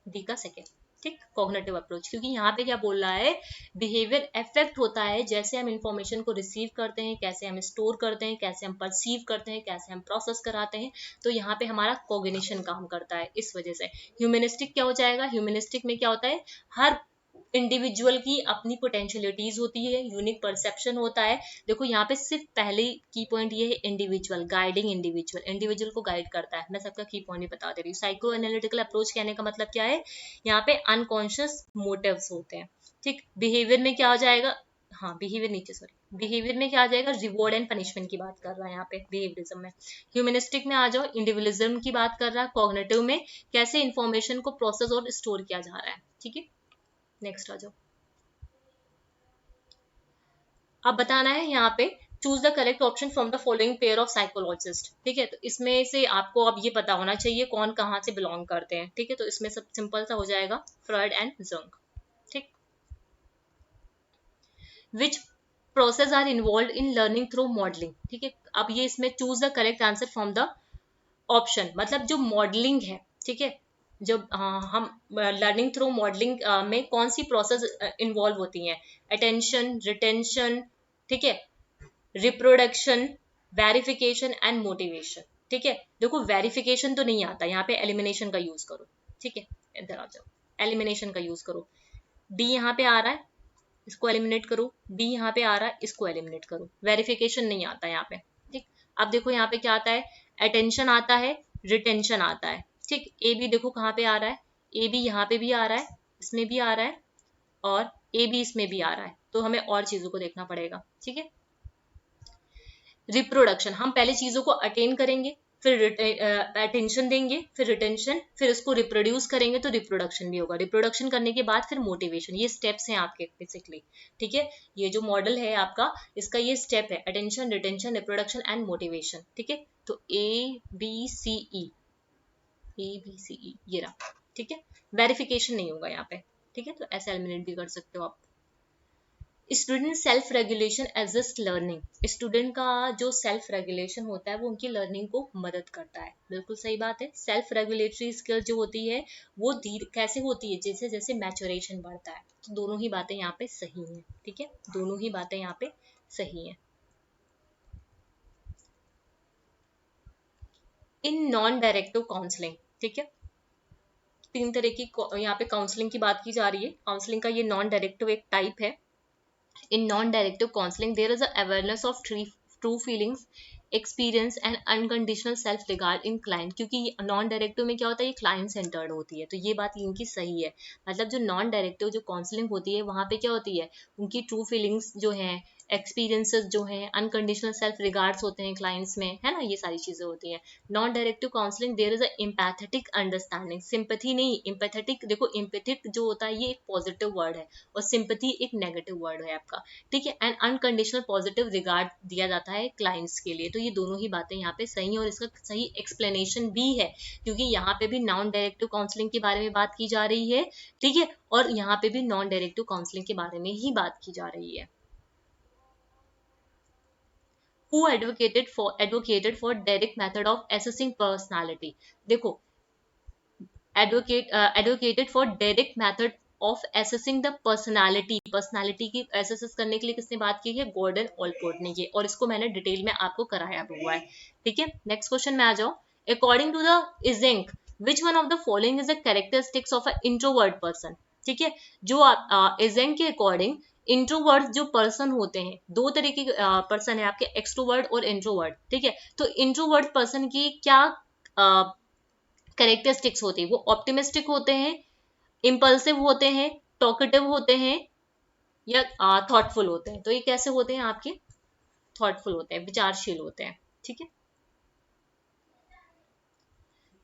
डी का सेकेंड, ठीक, कॉग्निटिव अप्रोच। क्योंकि यहाँ पे क्या बोल रहा है, बिहेवियर इफेक्ट होता है जैसे हम इंफॉर्मेशन को रिसीव करते हैं, कैसे हम स्टोर करते हैं, कैसे हम परसीव करते हैं, कैसे हम प्रोसेस कराते हैं। तो यहाँ पे हमारा कॉग्निशन काम करता है, इस वजह से। ह्यूमनिस्टिक क्या हो जाएगा, ह्यूमनिस्टिक में क्या होता है, हर इंडिविजुअल की अपनी पोटेंशियलिटीज होती है, यूनिक परसेप्शन होता है। देखो यहाँ पे सिर्फ पहले की पॉइंट ये है, इंडिविजुअल, गाइडिंग इंडिविजुअल, इंडिविजुअल को गाइड करता है। मैं सबका की पॉइंट बता दे रही हूँ। साइको एनालिटिकल अप्रोच कहने का मतलब क्या है, यहाँ पे अनकॉन्शियस मोटिव्स होते हैं, ठीक। बिहेवियर में क्या हो जाएगा, हाँ बिहेवियर नीचे, सॉरी, बिहेवियर में क्या आ जाएगा, रिवॉर्ड एंड पनिशमेंट की बात कर रहा है यहाँ पे बिहेवियरिज्म में। ह्यूमनिस्टिक में आ जाओ, इंडिविजुअलिज्म की बात कर रहा है। कॉग्निटिव में कैसे इंफॉर्मेशन को प्रोसेस और स्टोर किया जा रहा है, ठीक है। नेक्स्ट आ जाओ, अब बताना है यहाँ पे, choose the correct option from the following pair of psychologist, ठीक है। तो इसमें से आपको अब ये पता होना चाहिए कौन कहाँ से बिलोंग करते हैं, ठीक है। तो इसमें सब सिंपल सा हो जाएगा, फ्रॉइड एंड जंग, ठीक। Which process are involve in learning through modelling, ठीक है। अब ये इसमें choose the correct answer from the option, मतलब जो मॉडलिंग है, ठीक है। जब हम लर्निंग थ्रू मॉडलिंग में कौन सी प्रोसेस इन्वॉल्व होती हैं, अटेंशन, रिटेंशन, ठीक है, रिप्रोडक्शन, वेरिफिकेशन एंड मोटिवेशन, ठीक है। देखो वेरिफिकेशन तो नहीं आता, यहाँ पे एलिमिनेशन का यूज करो, ठीक है। इधर आ जाओ, एलिमिनेशन का यूज करो। डी यहाँ पे आ रहा है, इसको एलिमिनेट करो। बी यहाँ पे आ रहा है, इसको एलिमिनेट करो। वेरिफिकेशन नहीं आता यहाँ पे, ठीक। अब देखो यहाँ पे क्या आता है, अटेंशन आता है, रिटेंशन आता है, ठीक। ए बी देखो कहाँ पे आ रहा है, ए बी यहाँ पे भी आ रहा है, इसमें भी आ रहा है, और ए बी इसमें भी आ रहा है। तो हमें और चीजों को देखना पड़ेगा, ठीक है। रिप्रोडक्शन, हम पहले चीजों को अटेन करेंगे, फिर अटेंशन देंगे, फिर रिटेंशन, फिर उसको रिप्रोड्यूस करेंगे तो रिप्रोडक्शन भी होगा। रिप्रोडक्शन करने के बाद फिर मोटिवेशन। ये स्टेप्स हैं आपके बेसिकली, ठीक है। ये जो मॉडल है आपका, इसका ये स्टेप है, attention, retention, reproduction and motivation, ठीक है। तो A B C E, A B C ई ये रहा, ठीक है। वेरिफिकेशन नहीं होगा यहाँ पे, ठीक है। तो ऐसे एलिमिनेट भी कर सकते हो आप। Student self regulation assist learning, student का जो सेल्फ रेगुलेशन होता है वो उनकी लर्निंग को मदद करता है। बिल्कुल सही बात है। सेल्फ रेगुलेटरी स्किल जो होती है वो धीरे कैसे होती है, जैसे जैसे मैच्योरेशन बढ़ता है। तो दोनों ही बातें यहाँ पे सही हैं, ठीक है। दोनों ही बातें यहाँ पे सही हैं। इन नॉन डायरेक्टिव काउंसलिंग, ठीक है, तीन तरह की यहाँ पे काउंसलिंग की बात की जा रही है। काउंसलिंग का ये नॉन डायरेक्टिव एक टाइप है। In non-directive counseling, there is a awareness of true feelings, experience and unconditional self-regard in client। क्योंकि नॉन डायरेक्टिव में क्या होता है, ये क्लाइंट सेंटर्ड होती है, तो ये बात इनकी सही है। मतलब जो नॉन डायरेक्टिव जो काउंसलिंग होती है वहाँ पे क्या होती है, उनकी ट्रू फीलिंग्स जो हैं, एक्सपीरियंसेस जो हैं, अनकंडीशनल सेल्फ रिगार्ड्स होते हैं क्लाइंट्स में, है ना, ये सारी चीजें होती हैं। Non directive counselling there is a empathetic understanding, sympathy नहीं, एम्पैथेटिक। देखो एम्पैथिक जो होता है ये एक पॉजिटिव वर्ड है और सिंपैथी एक नेगेटिव वर्ड है आपका, ठीक है। एंड अनकंडीशनल पॉजिटिव रिगार्ड दिया जाता है क्लाइंट्स के लिए। तो ये दोनों ही बातें यहाँ पे सही है और इसका सही एक्सप्लेनेशन भी है, क्योंकि यहाँ पे भी नॉन डायरेक्टिव काउंसलिंग के बारे में बात की जा रही है, ठीक है, और यहाँ पे भी नॉन डायरेक्टिव काउंसलिंग के बारे में ही बात की जा रही है। Who advocated for direct method of assessing personality? देखो advocated for direct method of assessing the personality, personality की एसेस करने के लिए किसने बात की है, गॉर्डन ऑलपोर्ट ने ये, और इसको मैंने डिटेल में आपको कराया हुआ है, ठीक है। नेक्स्ट क्वेश्चन में आ जाओ। According to the Eysenck which one of the following is the characteristics of a introvert person, ठीक है। जो इजेंक के अकॉर्डिंग इंट्रोवर्ट जो पर्सन होते हैं, दो तरीके के पर्सन है आपके, एक्सट्रोवर्ट और इंट्रोवर्ट, ठीक है। तो इंट्रोवर्ट पर्सन की क्या कैरेक्टरिस्टिक्स होती है, वो ऑप्टिमिस्टिक होते हैं, इम्पल्सिव होते हैं, टॉकेटिव होते हैं, या थॉटफुल होते हैं। तो ये कैसे होते हैं आपके, थॉटफुल होते हैं, विचारशील होते हैं, ठीक है।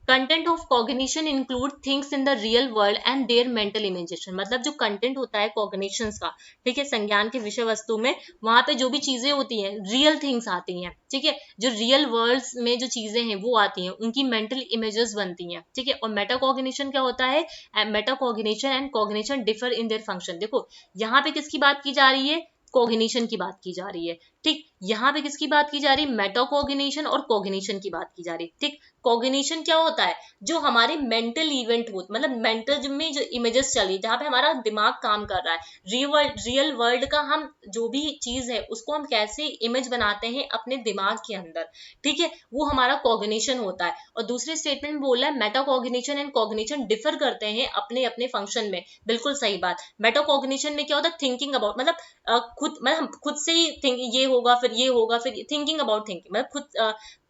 Content of cognition include things in the real world and their mental imagination, मतलब जो कंटेंट होता है कॉग्निशंस का, ठीक है, संज्ञान के विषय वस्तु में, वहां पे जो भी चीजें होती हैं, रियल थिंग्स आती हैं, ठीक है, जो रियल वर्ल्ड में जो चीजें हैं वो आती हैं, उनकी मेंटल इमेजेस बनती हैं, ठीक है। और मेटा कॉग्निशन क्या होता है, Meta cognition and cognition differ in their function. देखो यहाँ पे किसकी बात की जा रही है, कॉग्निशन की बात की जा रही है, ठीक। यहाँ पे किसकी बात की जा रही है, मेटा कॉग्निशन और कॉग्निशन की बात की जा रही है, ठीक। कॉग्निशन क्या होता है, जो हमारे मेंटल इवेंट हो, मतलब मेंटल में जो इमेजेस चली, जहाँ पे हमारा दिमाग काम कर रहा है, रियल वर्ल्ड का हम जो भी चीज है उसको हम कैसे इमेज बनाते हैं अपने दिमाग के अंदर, ठीक है, वो हमारा कॉग्निशन होता है। और दूसरे स्टेटमेंट में बोल रहा है Meta cognition and cognition differ करते हैं अपने अपने फंक्शन में, बिल्कुल सही बात। मेटा कॉग्निशन में क्या होता है, थिंकिंग अबाउट, मतलब खुद, मतलब खुद से ही थिंक, ये होगा फिर ये होगा फिर, थिंकिंग अबाउट थिंकिंग, मतलब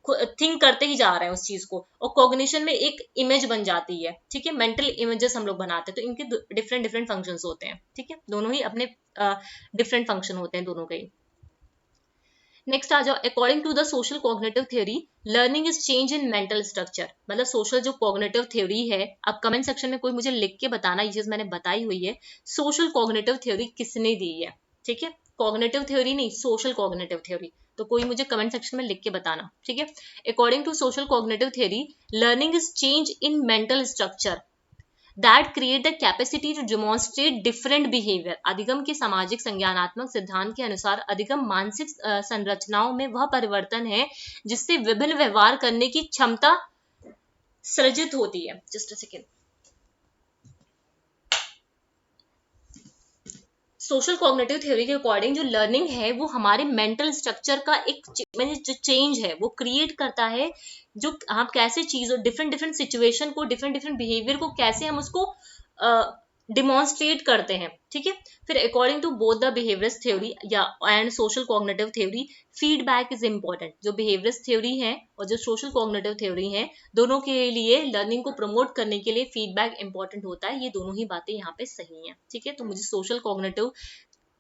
खुद थिंक करते ही जा रहे हैं उस चीज को। और कॉग्निशन में एक इमेज बन जाती है, ठीक है, मेंटल इमेजेस हम लोग बनाते हैं, तो इनके डिफरेंट डिफरेंट फंक्शंस होते हैं, ठीक है, दोनों ही अपने डिफरेंट फंक्शन होते हैं दोनों के ही। नेक्स्ट आ जाओ। According to the social cognitive theory learning is change in mental structure, मतलब सोशल जो कॉग्निटिव थ्योरी है, अब कमेंट सेक्शन में कोई मुझे लिख के बताना, ये चीज मैंने बताई हुई है, सोशल कॉग्निटिव थ्योरी किसने दी है, ठीक है, कॉग्निटिव थ्योरी नहीं, सोशल कॉग्निटिव थ्योरी। तो कोई मुझे कमेंट सेक्शन में लिख के बताना, ठीक है। According to social cognitive theory learning is change in mental structure that create the capacity to demonstrate different behavior। अधिगम के सामाजिक संज्ञानात्मक सिद्धांत के अनुसार अधिगम मानसिक संरचनाओं में वह परिवर्तन है जिससे विभिन्न व्यवहार करने की क्षमता सृजित होती है। Just a second. Social cognitive theory के अकॉर्डिंग जो लर्निंग है वो हमारे मेंटल स्ट्रक्चर का एक जो चेंज है वो क्रिएट करता है, जो हम कैसे चीज, डिफरेंट डिफरेंट सिचुएशन को, डिफरेंट डिफरेंट बिहेवियर को कैसे हम उसको डिमॉन्स्ट्रेट करते हैं, ठीक है। फिर according to both the behaviours theory या and social cognitive theory feedback is important. जो बिहेवियर्स थ्योरी है और जो सोशल कॉग्निटिव थ्योरी है, दोनों के लिए लर्निंग को प्रमोट करने के लिए फीडबैक इंपॉर्टेंट होता है। ये दोनों ही बातें यहाँ पे सही हैं, ठीक है। तो मुझे सोशल कॉग्निटिव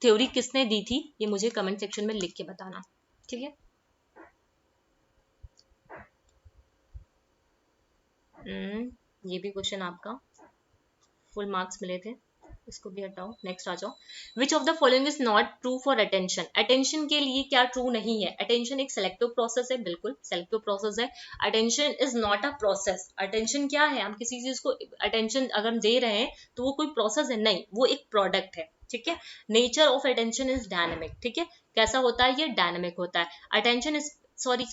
थ्योरी किसने दी थी ये मुझे कमेंट सेक्शन में लिख के बताना, ठीक है। ये भी क्वेश्चन आपका फुल मार्क्स मिले थे, इसको भी हटाओ। नेक्स्ट आ जाओ। Which of the following is not true for attention. Attention के लिए क्या ट्रू नहीं है, अटेंशन एक सेलेक्टिव प्रोसेस है, बिल्कुल सेलेक्टिव प्रोसेस है। Attention is not a process. Attention क्या है, हम किसी चीज को अटेंशन अगर दे रहे हैं तो वो कोई प्रोसेस है नहीं, वो एक प्रोडक्ट है, ठीक है। Nature of attention is dynamic, ठीक है, कैसा होता है, ये डायनेमिक होता है। Attention is sorry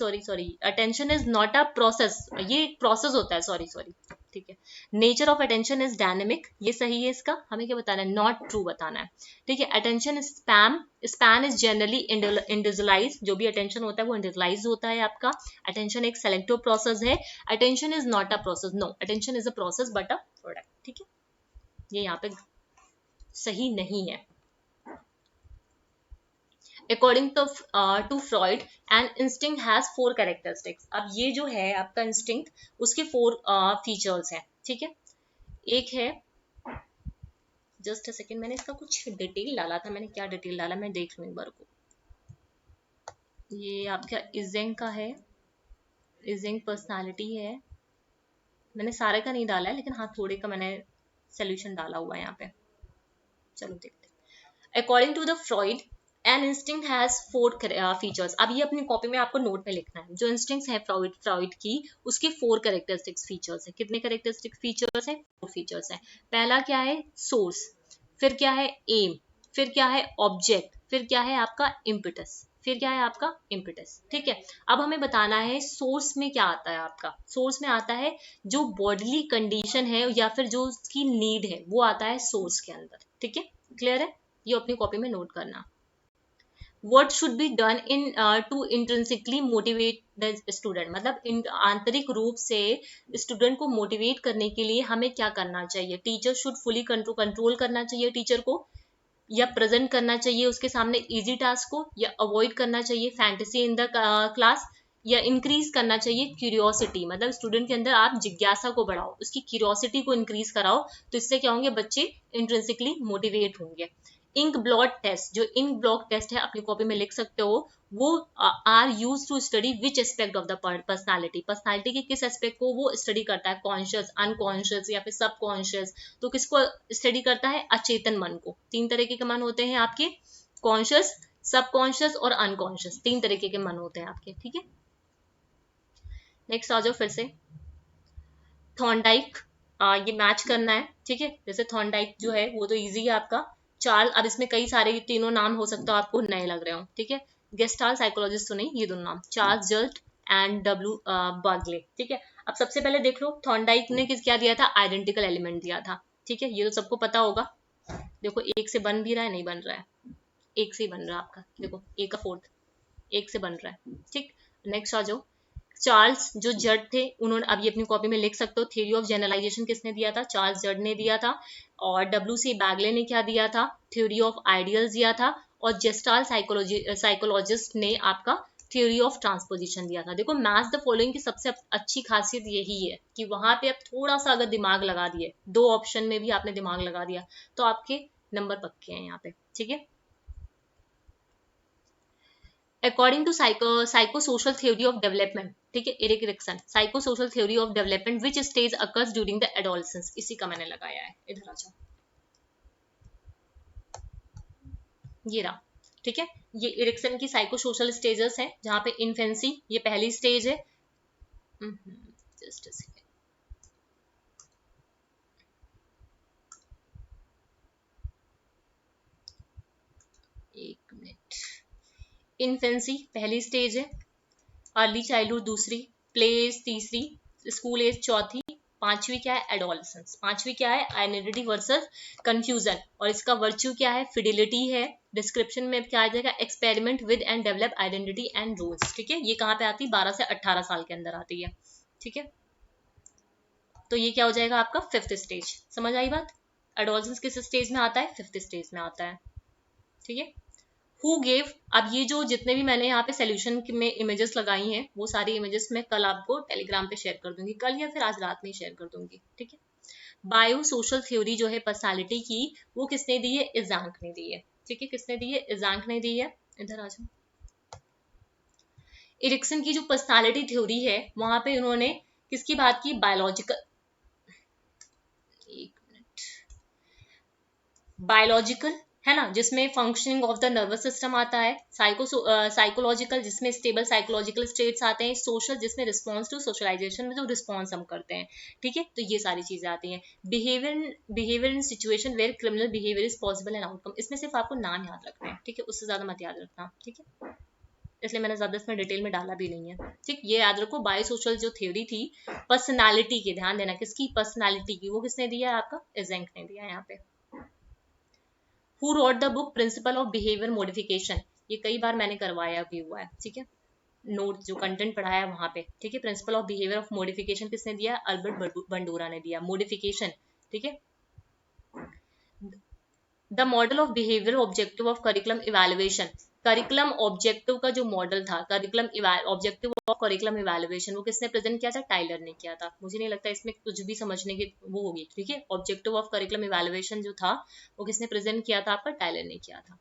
attention is not a process, ये एक प्रोसेस होता है, सॉरी, ठीक है। Nature of attention is dynamic, ये सही है, इसका हमें क्या बताना है, नॉट ट्रू बताना है, ठीक है। Attention span is generally individualise, जो भी अटेंशन होता है वो इंडिविजुअलाइज होता है आपका। अटेंशन एक सेलेक्टिव प्रोसेस है। Attention is not a process, no, attention is a process but a product, ठीक है, ये यहाँ पे सही नहीं है। According to Freud an instinct has 4 characteristics. अब ये जो है आपका इंस्टिंक्ट, उसके 4 फीचर्स हैं, ठीक है। एक है, जस्ट अ सेकेंड, मैंने इसका कुछ डिटेल डाला था, मैंने क्या डिटेल डाला मैं देख लूँ एक बार को। ये आपका इजेंक का है, इजेंक पर्सनालिटी है, मैंने सारे का नहीं डाला है लेकिन हाँ थोड़े का मैंने सोल्यूशन डाला हुआ है यहाँ पे, चलो देखते हैं। According to the Freud an instinct has 4 features. अब ये अपनी कॉपी में आपको नोट में लिखना है, जो इंस्टिंक्ट्स है फ्रॉइड की, उसके 4 कैरेक्टरिस्टिक्स फीचर्स है। कितने कैरेक्टरिस्टिक फीचर्स है, 4 फीचर्स है। पहला क्या है, सोर्स, फिर क्या है एम, फिर क्या है ऑब्जेक्ट, फिर क्या है आपका इम्पिटस, फिर क्या है आपका इम्पेटस। ठीक है, अब हमें बताना है सोर्स में क्या आता है आपका। सोर्स में आता है जो बॉडीली कंडीशन है या फिर जो उसकी नीड है वो आता है सोर्स के अंदर। ठीक है, क्लियर है, ये अपनी कॉपी में नोट करना। What should be done in to intrinsically motivate the student, मतलब आंतरिक रूप से स्टूडेंट को मोटिवेट करने के लिए हमें क्या करना चाहिए। टीचर शुड फुली कंट्रोल करना चाहिए टीचर को, या प्रेजेंट करना चाहिए उसके सामने इजी टास्क को, या अवॉइड करना चाहिए फैंटेसी इन द क्लास, या इंक्रीज करना चाहिए क्यूरियोसिटी, मतलब स्टूडेंट के अंदर आप जिज्ञासा को बढ़ाओ, उसकी क्यूरियोसिटी को इंक्रीज कराओ, तो इससे क्या होंगे बच्चे इंट्रिंसिकली मोटिवेट होंगे। इंक ब्लॉट टेस्ट, जो इंक ब्लॉक टेस्ट है अपनी कॉपी में लिख सकते हो, वो are use to study which aspect of the personality, personality के किस एस्पेक्ट को वो स्टडी करता है, कॉन्शियस, अनकॉन्शियस या फिर सब कॉन्शियस। तो किसको स्टडी करता है, अचेतन मन को। तीन तरीके के मन होते हैं आपके, कॉन्शियस, सब कॉन्शियस और अनकॉन्शियस, तीन तरीके के मन होते हैं आपके। ठीक है, नेक्स्ट आ जाओ फिर से थॉर्नडाइक, ये मैच करना है। ठीक है, जैसे थॉर्नडाइक जो है वो तो इजी है आपका। चार्ल्स, अब इसमें कई सारे तीनों नाम हो सकता है आपको नए लग रहे हो। ठीक है, गेस्टाल्ट साइकोलॉजिस्ट तो नहीं, ये दोनों नाम, चार्ल्स जर्ट एंड डब्ल्यू बार्गले। ठीक है, अब सबसे पहले देख लो थॉर्नडाइक ने किस क्या दिया था, आइडेंटिकल एलिमेंट दिया था। ठीक है, ये तो सबको पता होगा। देखो एक से बन भी रहा है, नहीं बन रहा है, एक से ही बन रहा है आपका, देखो एक का फोर्थ एक से बन रहा है। ठीक, नेक्स्ट आ जाओ चार्ल्स जो जड थे, उन्होंने, अब ये अपनी कॉपी में लिख सकते हो, थ्योरी ऑफ जनरलाइजेशन किसने दिया था, चार्ल्स जड ने दिया था। और डब्ल्यू सी बैगले ने क्या दिया था, थ्योरी ऑफ आइडियल्स दिया था। और जेस्टाल्ट साइकोलॉजिस्ट ने आपका थ्योरी ऑफ ट्रांसपोजिशन दिया था। देखो मैच द फॉलोइंग की सबसे अच्छी खासियत यही है कि वहां पे आप थोड़ा सा अगर दिमाग लगा दिए, दो ऑप्शन में भी आपने दिमाग लगा दिया तो आपके नंबर पक्के हैं यहाँ पे। ठीक है, according to psychosocial theory of development, ठीक है, Erik Erikson, psychosocial theory of development which stage occurs during the adolescence, इसी का मैंने लगाया है, इधर आ जाओ, ये रहा। ठीक है, ये एरिक्सन की साइकोसोशल स्टेजेस है, जहां पे इन्फेंसी ये पहली स्टेज है। जस्ट अ सेकंड, एक मिनट, इन्फेंसी पहली स्टेज है, अर्ली चाइल्डहुड दूसरी, प्ले एज तीसरी, स्कूल एज चौथी, पांचवी क्या है, एडोलसेंस। पांचवी क्या है, आइडेंटिटी वर्सेस कंफ्यूजन, और इसका वर्च्यू क्या है, फिडिलिटी है। डिस्क्रिप्शन में क्या आ जाएगा, experiment with and develop identity and rules. ठीक है, ये कहाँ पे आती है, 12 से 18 साल के अंदर आती है। ठीक है, तो ये क्या हो जाएगा आपका फिफ्थ स्टेज। समझ आई बात, एडोलसेंस किस स्टेज में आता है, फिफ्थ स्टेज में आता है। ठीक है, हु गेव, अब ये जो जितने भी मैंने यहाँ पे सोल्यूशन में इमेजेस लगाई हैं वो सारी इमेजेस मैं कल आपको टेलीग्राम पे शेयर कर दूंगी, कल या फिर आज रात में शेयर कर दूंगी। ठीक है, बायो सोशल थ्योरी जो है पर्सनालिटी की, वो किसने दी है, इजांक ने दी है। ठीक है, किसने दी है, इजांक ने दी है। इधर आ जाओ, इरिक्सन की जो पर्सनालिटी थ्योरी है वहां पे उन्होंने किसकी बात की, बायोलॉजिकल, एक मिनट, बायोलॉजिकल है ना, जिसमें functioning of the nervous system आता है, साइकोलॉजिकल जिसमें स्टेबल साइकोलॉजिकल स्टेट्स आते हैं, सोशल जिसमें रिस्पॉन्स टू सोशलाइजेशन में जो रिस्पॉन्स हम करते हैं। ठीक है, तो ये सारी चीजें आती हैं। Behaviour in situation where criminal behaviour is possible and outcome, इसमें सिर्फ आपको नाम याद रखना है। ठीक है, उससे ज्यादा मत याद रखना। ठीक है, इसलिए मैंने ज्यादा इसमें डिटेल में डाला भी नहीं है। ठीक, ये याद रखो, बायोसोशल जो थ्योरी थी पर्सनालिटी की, ध्यान देना किसकी, पर्सनालिटी की, वो किसने दिया है, आपका इजेंक ने दिया है यहाँ पे। Who wrote the book Principle of Behavior Modification, ये कई बार मैंने करवाया भी हुआ है। ठीक है, नोट जो कंटेंट पढ़ाया है वहां पे। ठीक है, principle of behaviour of modification किसने दिया, अल्बर्ट बंडूरा ने दिया, मॉडिफिकेशन। ठीक है, the model of behaviour objective of curriculum evaluation, curriculum objective का जो मॉडल था, curriculum objective of curriculum evaluation, वो किसने प्रेजेंट किया था, टाइलर ने किया था। मुझे नहीं लगता इसमें कुछ भी समझने की वो होगी। ठीक है, ऑब्जेक्टिव ऑफ करिकुलम इवेल्युएशन जो था वो किसने प्रेजेंट किया था, आपका टाइलर ने किया था।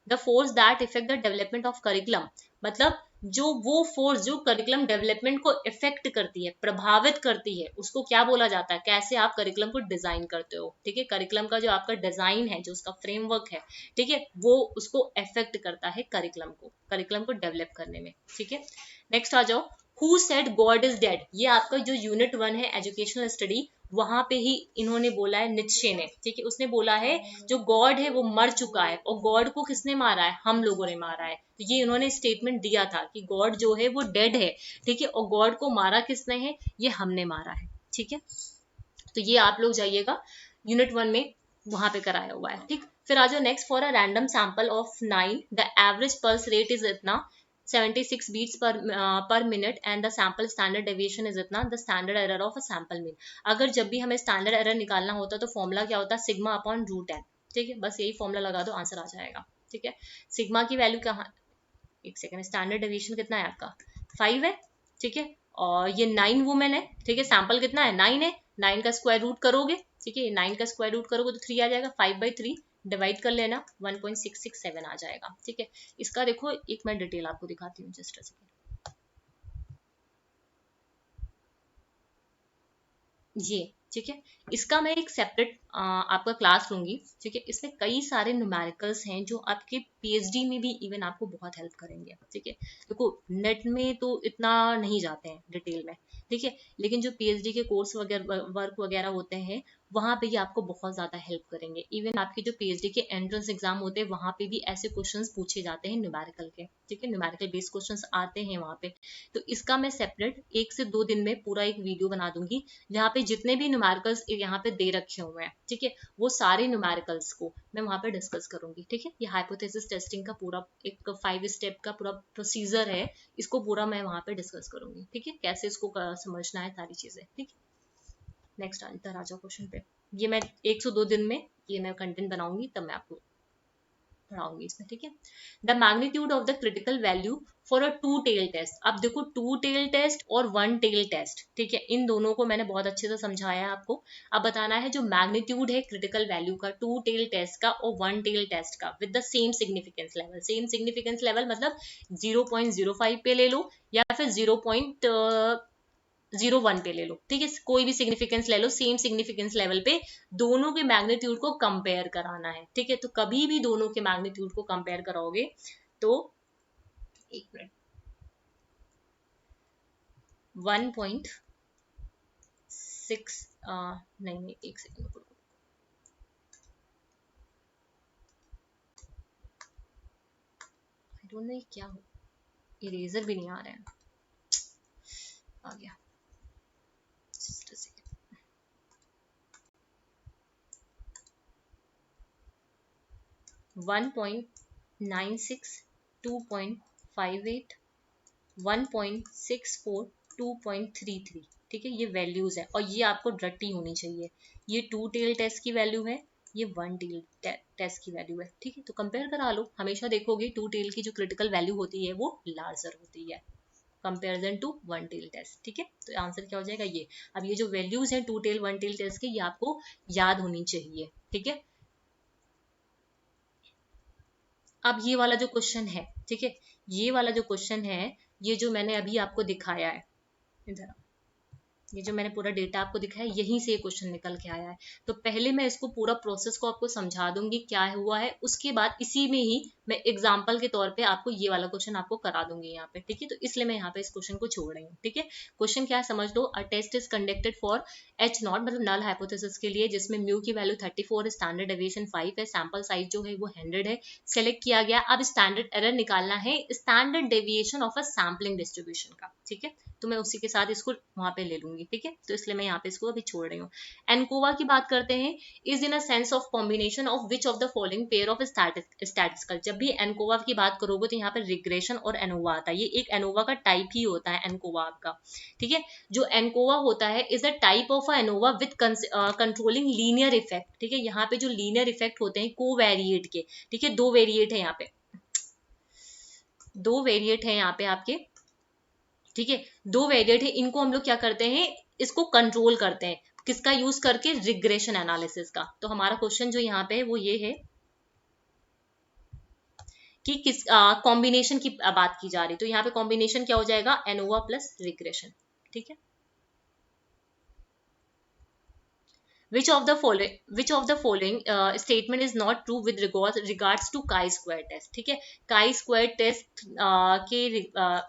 The force that effect the development of curriculum, मतलब जो वो फोर्स जो करिकुलम डेवलपमेंट को इफेक्ट करती है, प्रभावित करती है, उसको क्या बोला जाता है, कैसे आप करिकुलम को डिजाइन करते हो। ठीक है, करिकुलम का जो आपका डिजाइन है, जो उसका फ्रेमवर्क है, ठीक है, वो उसको इफेक्ट करता है करिकुलम को डेवलप करने में। ठीक है, नेक्स्ट आ जाओ, who said God is dead, ये आपका जो यूनिट 1 है एजुकेशनल स्टडी, वहां पे ही इन्होंने बोला है, नित्शे ने, ठीक है, उसने बोला है जो गॉड है वो मर चुका है, और गॉड को किसने मारा है, हम लोगों ने मारा है। तो ये इन्होंने स्टेटमेंट दिया था कि गॉड जो है वो डेड है, ठीक है, और गॉड को मारा किसने है, ये हमने मारा है, ठीक है। तो ये आप लोग जाइएगा यूनिट 1 में, वहां पे कराया हुआ है, ठीक। फिर आ जाओ next, for a random sample of 9 the average pulse rate is इतना 76 beats per minute and the sample standard deviation is इतना, the standard error of a sample mean. अगर जब भी हमें स्टैंडर्ड एरर निकालना होता है तो फॉर्मूला क्या होता है, सिग्मा अपॉन रूट एन, ठीक है, बस यही फॉर्मूला लगा दो, आंसर आ जाएगा, ठीक है। सिग्मा की वैल्यू कहाँ, एक सेकेंड, स्टैंडर्ड डेविएशन कितना है आपका 5 है, ठीक है, और ये 9 वुमेन है, ठीक है, सैंपल कितना है 9 है, 9 का स्क्वायर रूट करोगे, ठीक है, 9 का स्क्वायर रूट करोगे तो 3 आ जाएगा, 5/3 डिवाइड कर लेना, 1.667 आ जाएगा, ठीक है। इसका देखो एक मैं डिटेल आपको दिखाती हूँ, जस्ट अ सेकेंड, ये, ठीक है। इसका मैं एक सेपरेट आपका क्लास लूंगी, ठीक है। इसमें कई सारे न्यूमेरिकल्स हैं जो आपके पीएचडी में भी इवन आपको बहुत हेल्प करेंगे, ठीक है। देखो नेट में तो इतना नहीं जाते हैं डिटेल में, ठीक है, लेकिन जो पीएचडी के कोर्स वगैरह वर्क वगैरह होते हैं वहां पे ये आपको बहुत ज्यादा हेल्प करेंगे। इवन आपके जो पीएचडी के एंट्रेंस एग्जाम होते हैं वहां पे भी ऐसे क्वेश्चंस पूछे जाते हैं न्यूमेरिकल के, ठीक है, न्यूमेरिकल बेस्ड क्वेश्चंस आते हैं वहां पे। तो इसका मैं सेपरेट 1 से 2 दिन में पूरा एक वीडियो बना दूंगी, जहाँ पे जितने भी न्यूमेरिकल्स यहाँ पे दे रखे हुए हैं, ठीक है, वो सारे न्यूमेरिकल्स को मैं वहां पे डिस्कस करूंगी, ठीक है। ये हाइपोथेसिस टेस्टिंग का पूरा एक 5 स्टेप का पूरा प्रोसीजर है, इसको पूरा मैं वहां पे डिस्कस करूंगी, ठीक है, कैसे इसको समझना है सारी चीजें, ठीक है। नेक्स्ट इधर आ जाओ क्वेश्चन पे, ये मैं 1 से 2 दिन में ये मैं कंटेंट बनाऊंगी, तब मैं आपको पढ़ाऊंगी इसमें, ठीक है। The magnitude of the critical value for a two tail test. अब देखो टू टेल टेस्ट और वन टेल टेस्ट, ठीक है, इन दोनों को मैंने बहुत अच्छे से समझाया है आपको। अब बताना है जो मैग्नीट्यूड है क्रिटिकल वैल्यू का टू टेल टेस्ट का और वन टेल टेस्ट का with the same significance level, same significance level मतलब 0.05 पे ले लो या फिर 0.01 पे ले लो, ठीक है, कोई भी सिग्निफिकेंस ले लो, सेम सिग्निफिकेंस लेवल पे दोनों के मैग्नीट्यूड को कंपेयर कराना है, ठीक है। तो कभी भी दोनों के मैग्नीट्यूड को कंपेयर कराओगे तो, एक मिनट, 1.6 नहीं नहीं, एक सेकंड रुको, आई डोंट नो क्या हो, इरेजर भी नहीं आ रहा है, आ गया, जस्ट अ सेकंड, 1.96, 2.58, 1.64, 2.33, ठीक है, ये वैल्यूज है और ये आपको रट्टी होनी चाहिए। ये टू टेल टेस्ट की वैल्यू है, ये वन टेल टेस्ट की वैल्यू है, ठीक है। तो कंपेयर करा लो, हमेशा देखोगे टू टेल की जो क्रिटिकल वैल्यू होती है वो लार्जर होती है comparison to one tail test, ठीक है। तो आंसर क्या हो जाएगा ये। अब ये जो वैल्यूज है two tail one tail test के, ये आपको याद होनी चाहिए, ठीक है। अब ये वाला जो क्वेश्चन है, ठीक है, ये वाला जो क्वेश्चन है, ये जो मैंने अभी आपको दिखाया है इधर, ये जो मैंने पूरा डेटा आपको दिखाया यहीं से ये क्वेश्चन निकल के आया है। तो पहले मैं इसको पूरा प्रोसेस को आपको समझा दूंगी क्या हुआ है, उसके बाद इसी में ही मैं एग्जांपल के तौर पे आपको ये वाला क्वेश्चन आपको करा दूंगी यहाँ पे, ठीक है। तो इसलिए मैं यहाँ पे इस क्वेश्चन को छोड़ रही हूँ, ठीक है। क्वेश्चन क्या है समझ लो, a test is conducted for H naught, मतलब नल हाइपोथेसिस के लिए, जिसमें म्यू की वैल्यू 34 है, स्टैंडर्ड डेविएशन 5 है, सैंपल साइज जो है वो 100 है, सेलेक्ट किया गया। अब स्टैंडर्ड एरर निकालना है standard deviation of a sampling distribution का, ठीक है। तो मैं उसी के साथ इसको वहां पे ले लूंगी, ठीक है। तो इसलिए मैं यहाँ पे इसको अभी छोड़ रही हूँ। एनकोवा की बात करते हैं, is in a sense of combination of which of the following pair of statistical. जब भी एनकोवा की बात करोगे तो यहाँ पे रिग्रेशन और एनोवा आता है, ये एक एनोवा का टाइप ही होता है एनकोवा आपका, ठीक है। जो एनकोवा होता है is a type of a ANOVA with controlling linear effect, ठीक है। यहाँ पे जो लीनियर इफेक्ट होते हैं कोवेरिएट के, ठीक है, दो वेरिएट है यहाँ पे, दो वेरिएट है यहाँ पे आपके, ठीक है, दो वेरिएट है, इनको हम लोग क्या करते हैं, इसको कंट्रोल करते हैं, किसका यूज करके, रिग्रेशन एनालिसिस का। तो हमारा क्वेश्चन जो यहाँ पे है वो ये है कि किस कॉम्बिनेशन की बात की जा रही, तो यहाँ पे कॉम्बिनेशन क्या हो जाएगा, एनोवा प्लस रिग्रेशन, ठीक है। Which of the following statement is not true with regards to chi square test, ठीक है। काई स्क्वायर टेस्ट के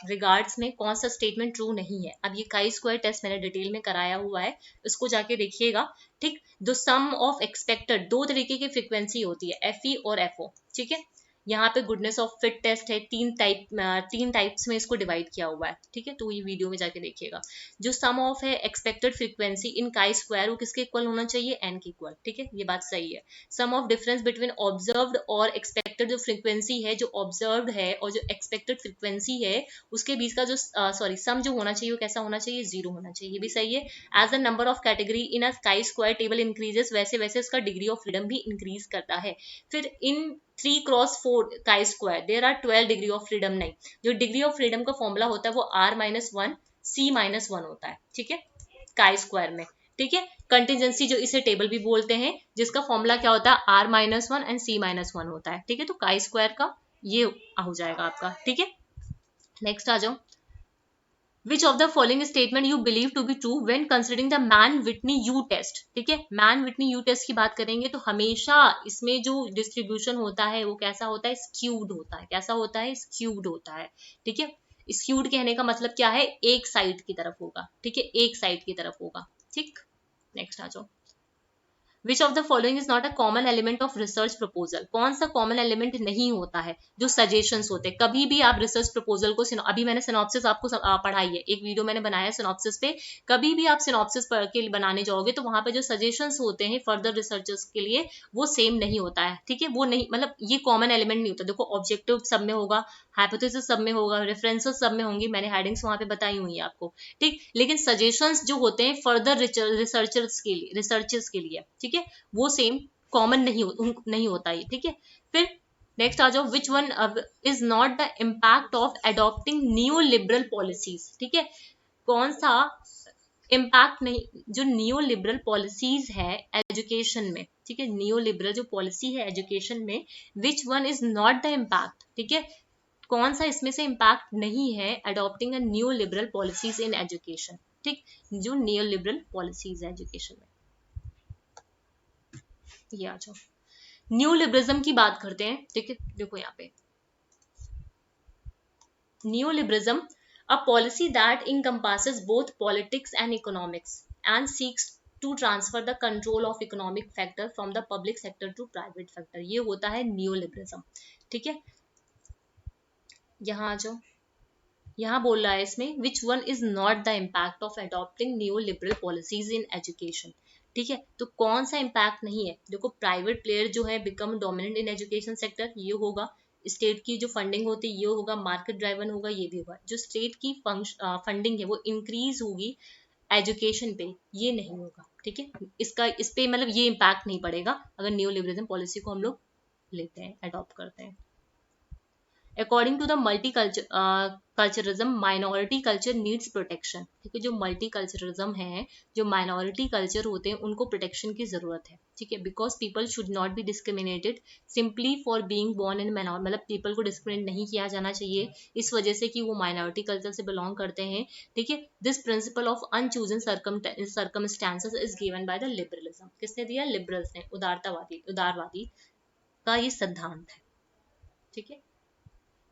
रिगार्ड्स में कौन सा स्टेटमेंट ट्रू नहीं है। अब ये काई स्क्वायर टेस्ट मैंने डिटेल में कराया हुआ है, उसको जाके देखिएगा, ठीक। द सम ऑफ एक्सपेक्टेड, दो तरीके की फ्रीक्वेंसी होती है, एफ ई और एफ ओ, ठीक है। यहाँ पे गुडनेस ऑफ फिट टेस्ट है, तीन टाइप्स में इसको डिवाइड किया हुआ है, ठीक है। तो ये वीडियो में जाके देखिएगा। जो सम ऑफ है expected frequency in chi square, वो किसके इक्वल होना चाहिए, एन के इक्वल, ठीक है, ये बात सही है। सम ऑफ डिफरेंस बिटवीन ऑब्जर्व्ड और एक्सपेक्टेड, जो फ्रीक्वेंसी है, जो ऑब्जर्व्ड है और जो एक्सपेक्टेड फ्रीक्वेंसी है, उसके बीच का जो सम जो होना चाहिए वो कैसा होना चाहिए, 0 होना चाहिए, ये भी सही है। As the number of category in a chi square table increases, वैसे वैसे उसका डिग्री ऑफ फ्रीडम भी इंक्रीज करता है। फिर in 3x4 chi square there are 12 degree of freedom, नहीं, जो डिग्री ऑफ फ्रीडम का फॉर्मूला होता है वो r-1 c-1 होता है, ठीक है, काई स्क्वायर में, ठीक है। कंटिजेंसी जो इसे टेबल भी बोलते हैं, जिसका फॉर्मूला क्या होता है, r-1 एंड c-1 होता है, ठीक है। तो काई स्क्वायर का ये हो जाएगा आपका, ठीक है। नेक्स्ट आ जाओ। Which of the following statement you believe to be true when considering the Mann-Whitney-U test, ठीक है। Mann-Whitney-U test की बात करेंगे तो हमेशा इसमें जो डिस्ट्रीब्यूशन होता है वो कैसा होता है, स्क्यूड होता है। कैसा होता है, स्क्यूड होता है, ठीक है। स्क्यूड कहने का मतलब क्या है, एक साइड की तरफ होगा, ठीक है, एक साइड की तरफ होगा, ठीक। नेक्स्ट आ जाओ। Which of the following is not a common element of research proposal, कौन सा कॉमन एलिमेंट नहीं होता है, जो सजेशंस होते हैं। कभी भी आप रिसर्च प्रपोजल को, अभी मैंने सिनॉप्सिस आपको पढ़ाई है, एक वीडियो मैंने बनाया है सिनॉप्सिस पे, कभी भी आप सिनॉप्सिस के बनाने जाओगे तो वहां पे जो सजेशंस होते हैं फर्दर रिसर्चर्स के लिए वो सेम नहीं होता है, ठीक है। वो नहीं, मतलब ये कॉमन एलिमेंट नहीं होता। देखो ऑब्जेक्टिव सब में होगा, हाइपोथेसिस सब में होगा, रेफरेंसेस सब में होंगी, मैंने हेडिंग्स वहां पे बताई हुई है आपको, ठीक। लेकिन सजेशंस जो होते हैं फर्दर रिसर्चर्स के लिए, ठीक है, वो सेम कॉमन नहीं होता ये, ठीक है। फिर नेक्स्ट आ जाओ। Which one is not the impact of adopting new liberal policies, ठीक है। कौन सा इम्पैक्ट नहीं, जो न्यू लिबरल पॉलिसीज है एजुकेशन में, ठीक है, न्यू लिबरल जो पॉलिसी है एजुकेशन में, which one is not the impact, ठीक है, कौन सा इसमें से इम्पैक्ट नहीं है adopting a new liberal policies in education, ठीक। जो न्यू लिबरल पॉलिसीज है एजुकेशन में, ये आ जाओ। न्यू लिबरलिज्म की बात करते हैं, ठीक है। देखो यहाँ पे new liberalism, a policy that encompasses both politics and economics and seeks to transfer the control of economic factor from the public sector to private sector, ये होता है न्यू लिबरलिज्म, ठीक है। यहाँ आ जाओ। यहाँ बोल रहा है इसमें which one is not the impact of adopting new liberal policies in education, ठीक है। तो कौन सा इम्पैक्ट नहीं है, देखो प्राइवेट प्लेयर जो है become dominant in education sector, ये होगा। स्टेट की जो फंडिंग होती है ये होगा, मार्केट ड्राइवन होगा, ये भी होगा। जो स्टेट की फंडिंग है वो इंक्रीज होगी एजुकेशन पे, ये नहीं होगा, ठीक है। इसका इस पे मतलब ये इम्पैक्ट नहीं पड़ेगा अगर न्यू लिबरलिज्म पॉलिसी को हम लोग लेते हैं, अडॉप्ट करते हैं। According to the culturalism minority culture needs protection, ठीक है। जो मल्टी कल्चरलिज्म है, जो माइनॉरिटी कल्चर होते हैं उनको प्रोटेक्शन की जरूरत है, ठीक है। Because people should not be discriminated simply for being born in minority, मतलब पीपल को डिस्क्रिमिनेट नहीं किया जाना चाहिए इस वजह से कि वो माइनॉरिटी कल्चर से बिलोंग करते हैं, ठीक है। This principle of unchosen circumstances is given by the liberalism, किसने दिया, लिबरल्स ने, उदारवादी का ये सिद्धांत है, ठीक है।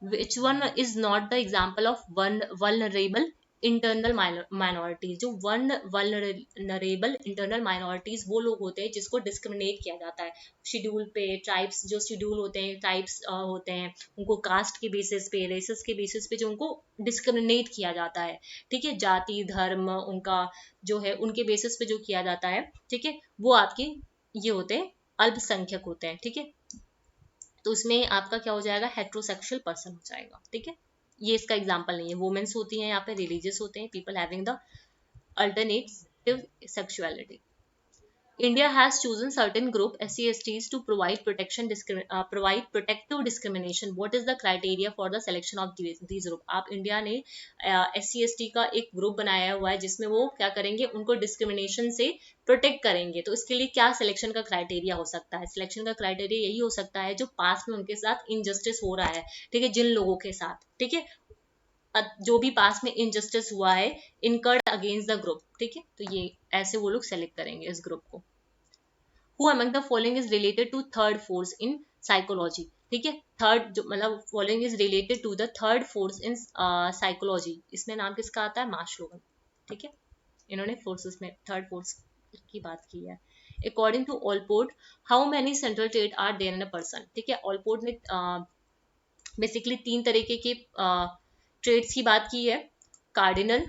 Which one is not the example of one vulnerable internal minorities, जो vulnerable internal minorities वो लोग होते हैं जिसको डिस्क्रिमिनेट किया जाता है शेड्यूल पे, ट्राइब्स जो शेड्यूल होते हैं, ट्राइब्स होते हैं, उनको कास्ट के बेसिस पे, रेसेस के बेसिस पे जो उनको डिस्क्रिमिनेट किया जाता है, ठीक है। जाति धर्म उनका जो है उनके बेसिस पे जो किया जाता है, ठीक है, वो आपके ये होते हैं अल्पसंख्यक होते हैं, ठीक है। तो उसमें आपका क्या हो जाएगा, हेट्रोसेक्सुअल पर्सन हो जाएगा, ठीक है। ये इसका एग्जांपल नहीं है, वुमेन्स होती हैं यहाँ पे, रिलीजियस होते हैं, people having the alternative sexuality. India has chosen certain group SC/STs to provide provide protective discrimination. What is the criteria for the selection of these group? आप इंडिया ने SC/ST का एक ग्रुप बनाया हुआ है जिसमें वो क्या करेंगे, उनको डिस्क्रिमिनेशन से प्रोटेक्ट करेंगे। तो इसके लिए क्या सिलेक्शन का क्राइटेरिया हो सकता है, सिलेक्शन का क्राइटेरिया यही हो सकता है जो पास में उनके साथ इनजस्टिस हो रहा है, ठीक है, जिन लोगों के साथ, ठीक है, जो भी पास में इनजस्टिस हुआ है इनकर्ड अगेंस्ट द ग्रुप, ठीक है। तो ये ऐसे वो लोग सेलेक्ट करेंगे इस ग्रुप को। Who among the following is related to third force in psychology, ठीक है, थर्ड जो मतलब following is related to the third force in psychology, इसमें नाम किसका आता है, मास्लोव, ठीक है, इन्होंने फोर्सेस में थर्ड फोर्स की बात की है। According to Allport, how many central trait are there in a person, ठीक है, ऑलपोर्ट ने बेसिकली 3 तरीके के ट्रेड्स की बात की है, cardinal,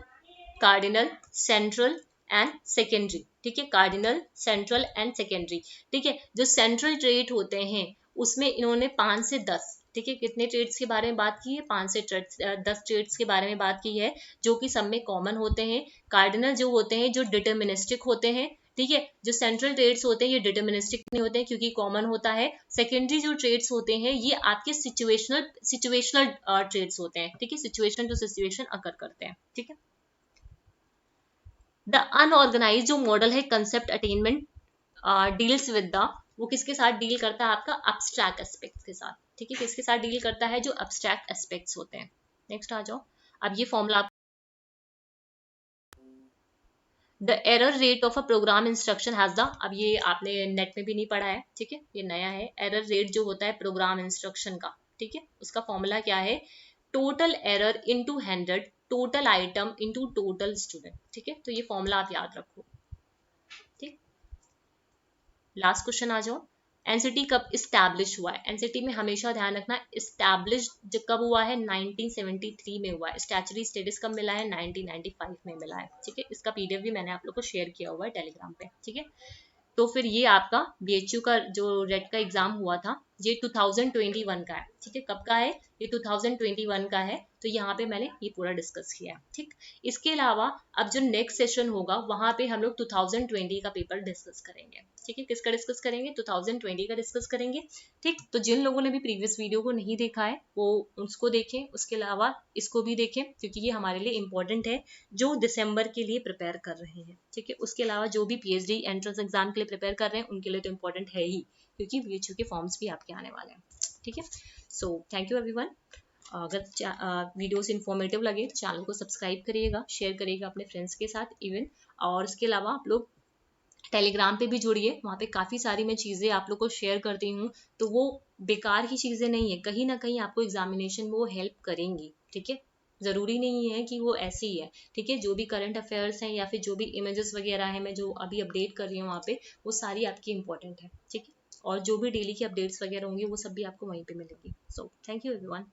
cardinal, central and secondary, ठीक है, कार्डिनल, सेंट्रल एंड सेकेंडरी, ठीक है। जो सेंट्रल ट्रेट होते हैं उसमें इन्होंने 5 से 10, ठीक है, कितने ट्रेड्स के बारे में बात की है, 5 से 10 ट्रेड्स के बारे में बात की है, जो कि सब में कॉमन होते हैं। कार्डिनल जो होते हैं जो डिटर्मिनिस्टिक होते हैं, ठीक है, जो सेंट्रल ट्रेड्स होते हैं ये डिटर्मिनिस्टिक नहीं होते हैं क्योंकि कॉमन होता है। सेकेंडरी जो ट्रेड्स होते हैं ये आपके सिचुएशनल ट्रेड्स होते हैं, ठीक है, सिचुएशन टू सिचुएशन अकर करते हैं, ठीक है। द अनऑर्गेनाइज जो मॉडल है concept attainment deals with the, वो किसके साथ डील करता है, आपका अब्स्ट्रैक्ट एस्पेक्ट्स के साथ, ठीक है, किसके साथ डील करता है, जो अब्स्ट्रैक्ट एस्पेक्ट्स होते हैं। नेक्स्ट आ जाओ, अब ये formula, the error rate of a programme instruction has the, अब ये आपने नेट में भी नहीं पढ़ा है, ठीक है, ये नया है। एरर रेट जो होता है प्रोग्राम इंस्ट्रक्शन का, ठीक है, उसका फॉर्मूला क्या है, total error into 100 total item into total student, ठीक है, तो ये फॉर्मूला आप याद रखो, ठीक। लास्ट क्वेश्चन आ जाओ, एनसीटी कब इस्टेब्लिश हुआ है, एनसीटी में हमेशा ध्यान रखना इस्टेब्लिश कब हुआ है, 1973 में हुआ है। स्टैचुटरी स्टेटस कब मिला है, 1995 में मिला है, ठीक है, इसका पीडीएफ भी मैंने आप लोग को शेयर किया हुआ है टेलीग्राम पे, ठीक है। तो फिर ये आपका बीएचयू का जो रेट का एग्जाम हुआ था ये 2021 का है, ठीक है, कब का है, ये 2021 का है, तो यहाँ पे मैंने ये पूरा डिस्कस किया है, ठीक। इसके अलावा अब जो नेक्स्ट सेशन होगा वहां पे हम लोग 2020 का पेपर डिस्कस करेंगे, ठीक है, किसका डिस्कस करेंगे, 2020 का डिस्कस करेंगे, ठीक। तो जिन लोगों ने भी प्रीवियस वीडियो को नहीं देखा है वो उसको देखें, उसके अलावा इसको भी देखें क्योंकि ये हमारे लिए इंपॉर्टेंट है जो दिसंबर के लिए प्रिपेयर कर रहे हैं, ठीक है। उसके अलावा जो भी पीएचडी एंट्रेंस एग्जाम के लिए प्रिपेयर कर रहे हैं उनके लिए तो इंपॉर्टेंट है ही क्योंकि बीएचयू के फॉर्म्स भी आपके आने वाले हैं, ठीक है। सो थैंक यू एवरीवन, अगर वीडियोस इन्फॉर्मेटिव लगे तो चैनल को सब्सक्राइब करिएगा, शेयर करिएगा अपने फ्रेंड्स के साथ इवन, और इसके अलावा आप लोग टेलीग्राम पे भी जुड़िए, वहाँ पे काफ़ी सारी मैं चीज़ें आप लोग को शेयर करती हूँ, तो वो बेकार की चीज़ें नहीं है, कहीं ना कहीं आपको एग्जामिनेशन में वो हेल्प करेंगी, ठीक है। ज़रूरी नहीं है कि वो ऐसी ही है, ठीक है, जो भी करंट अफेयर्स हैं या फिर जो भी इमेजेस वगैरह हैं मैं जो अभी अपडेट कर रही हूँ वहाँ पे, वो सारी आपकी इंपॉर्टेंट है, ठीक है, और जो भी डेली की अपडेट्स वगैरह होंगी वो सब भी आपको वहीं पे मिलेगी। So thank you everyone.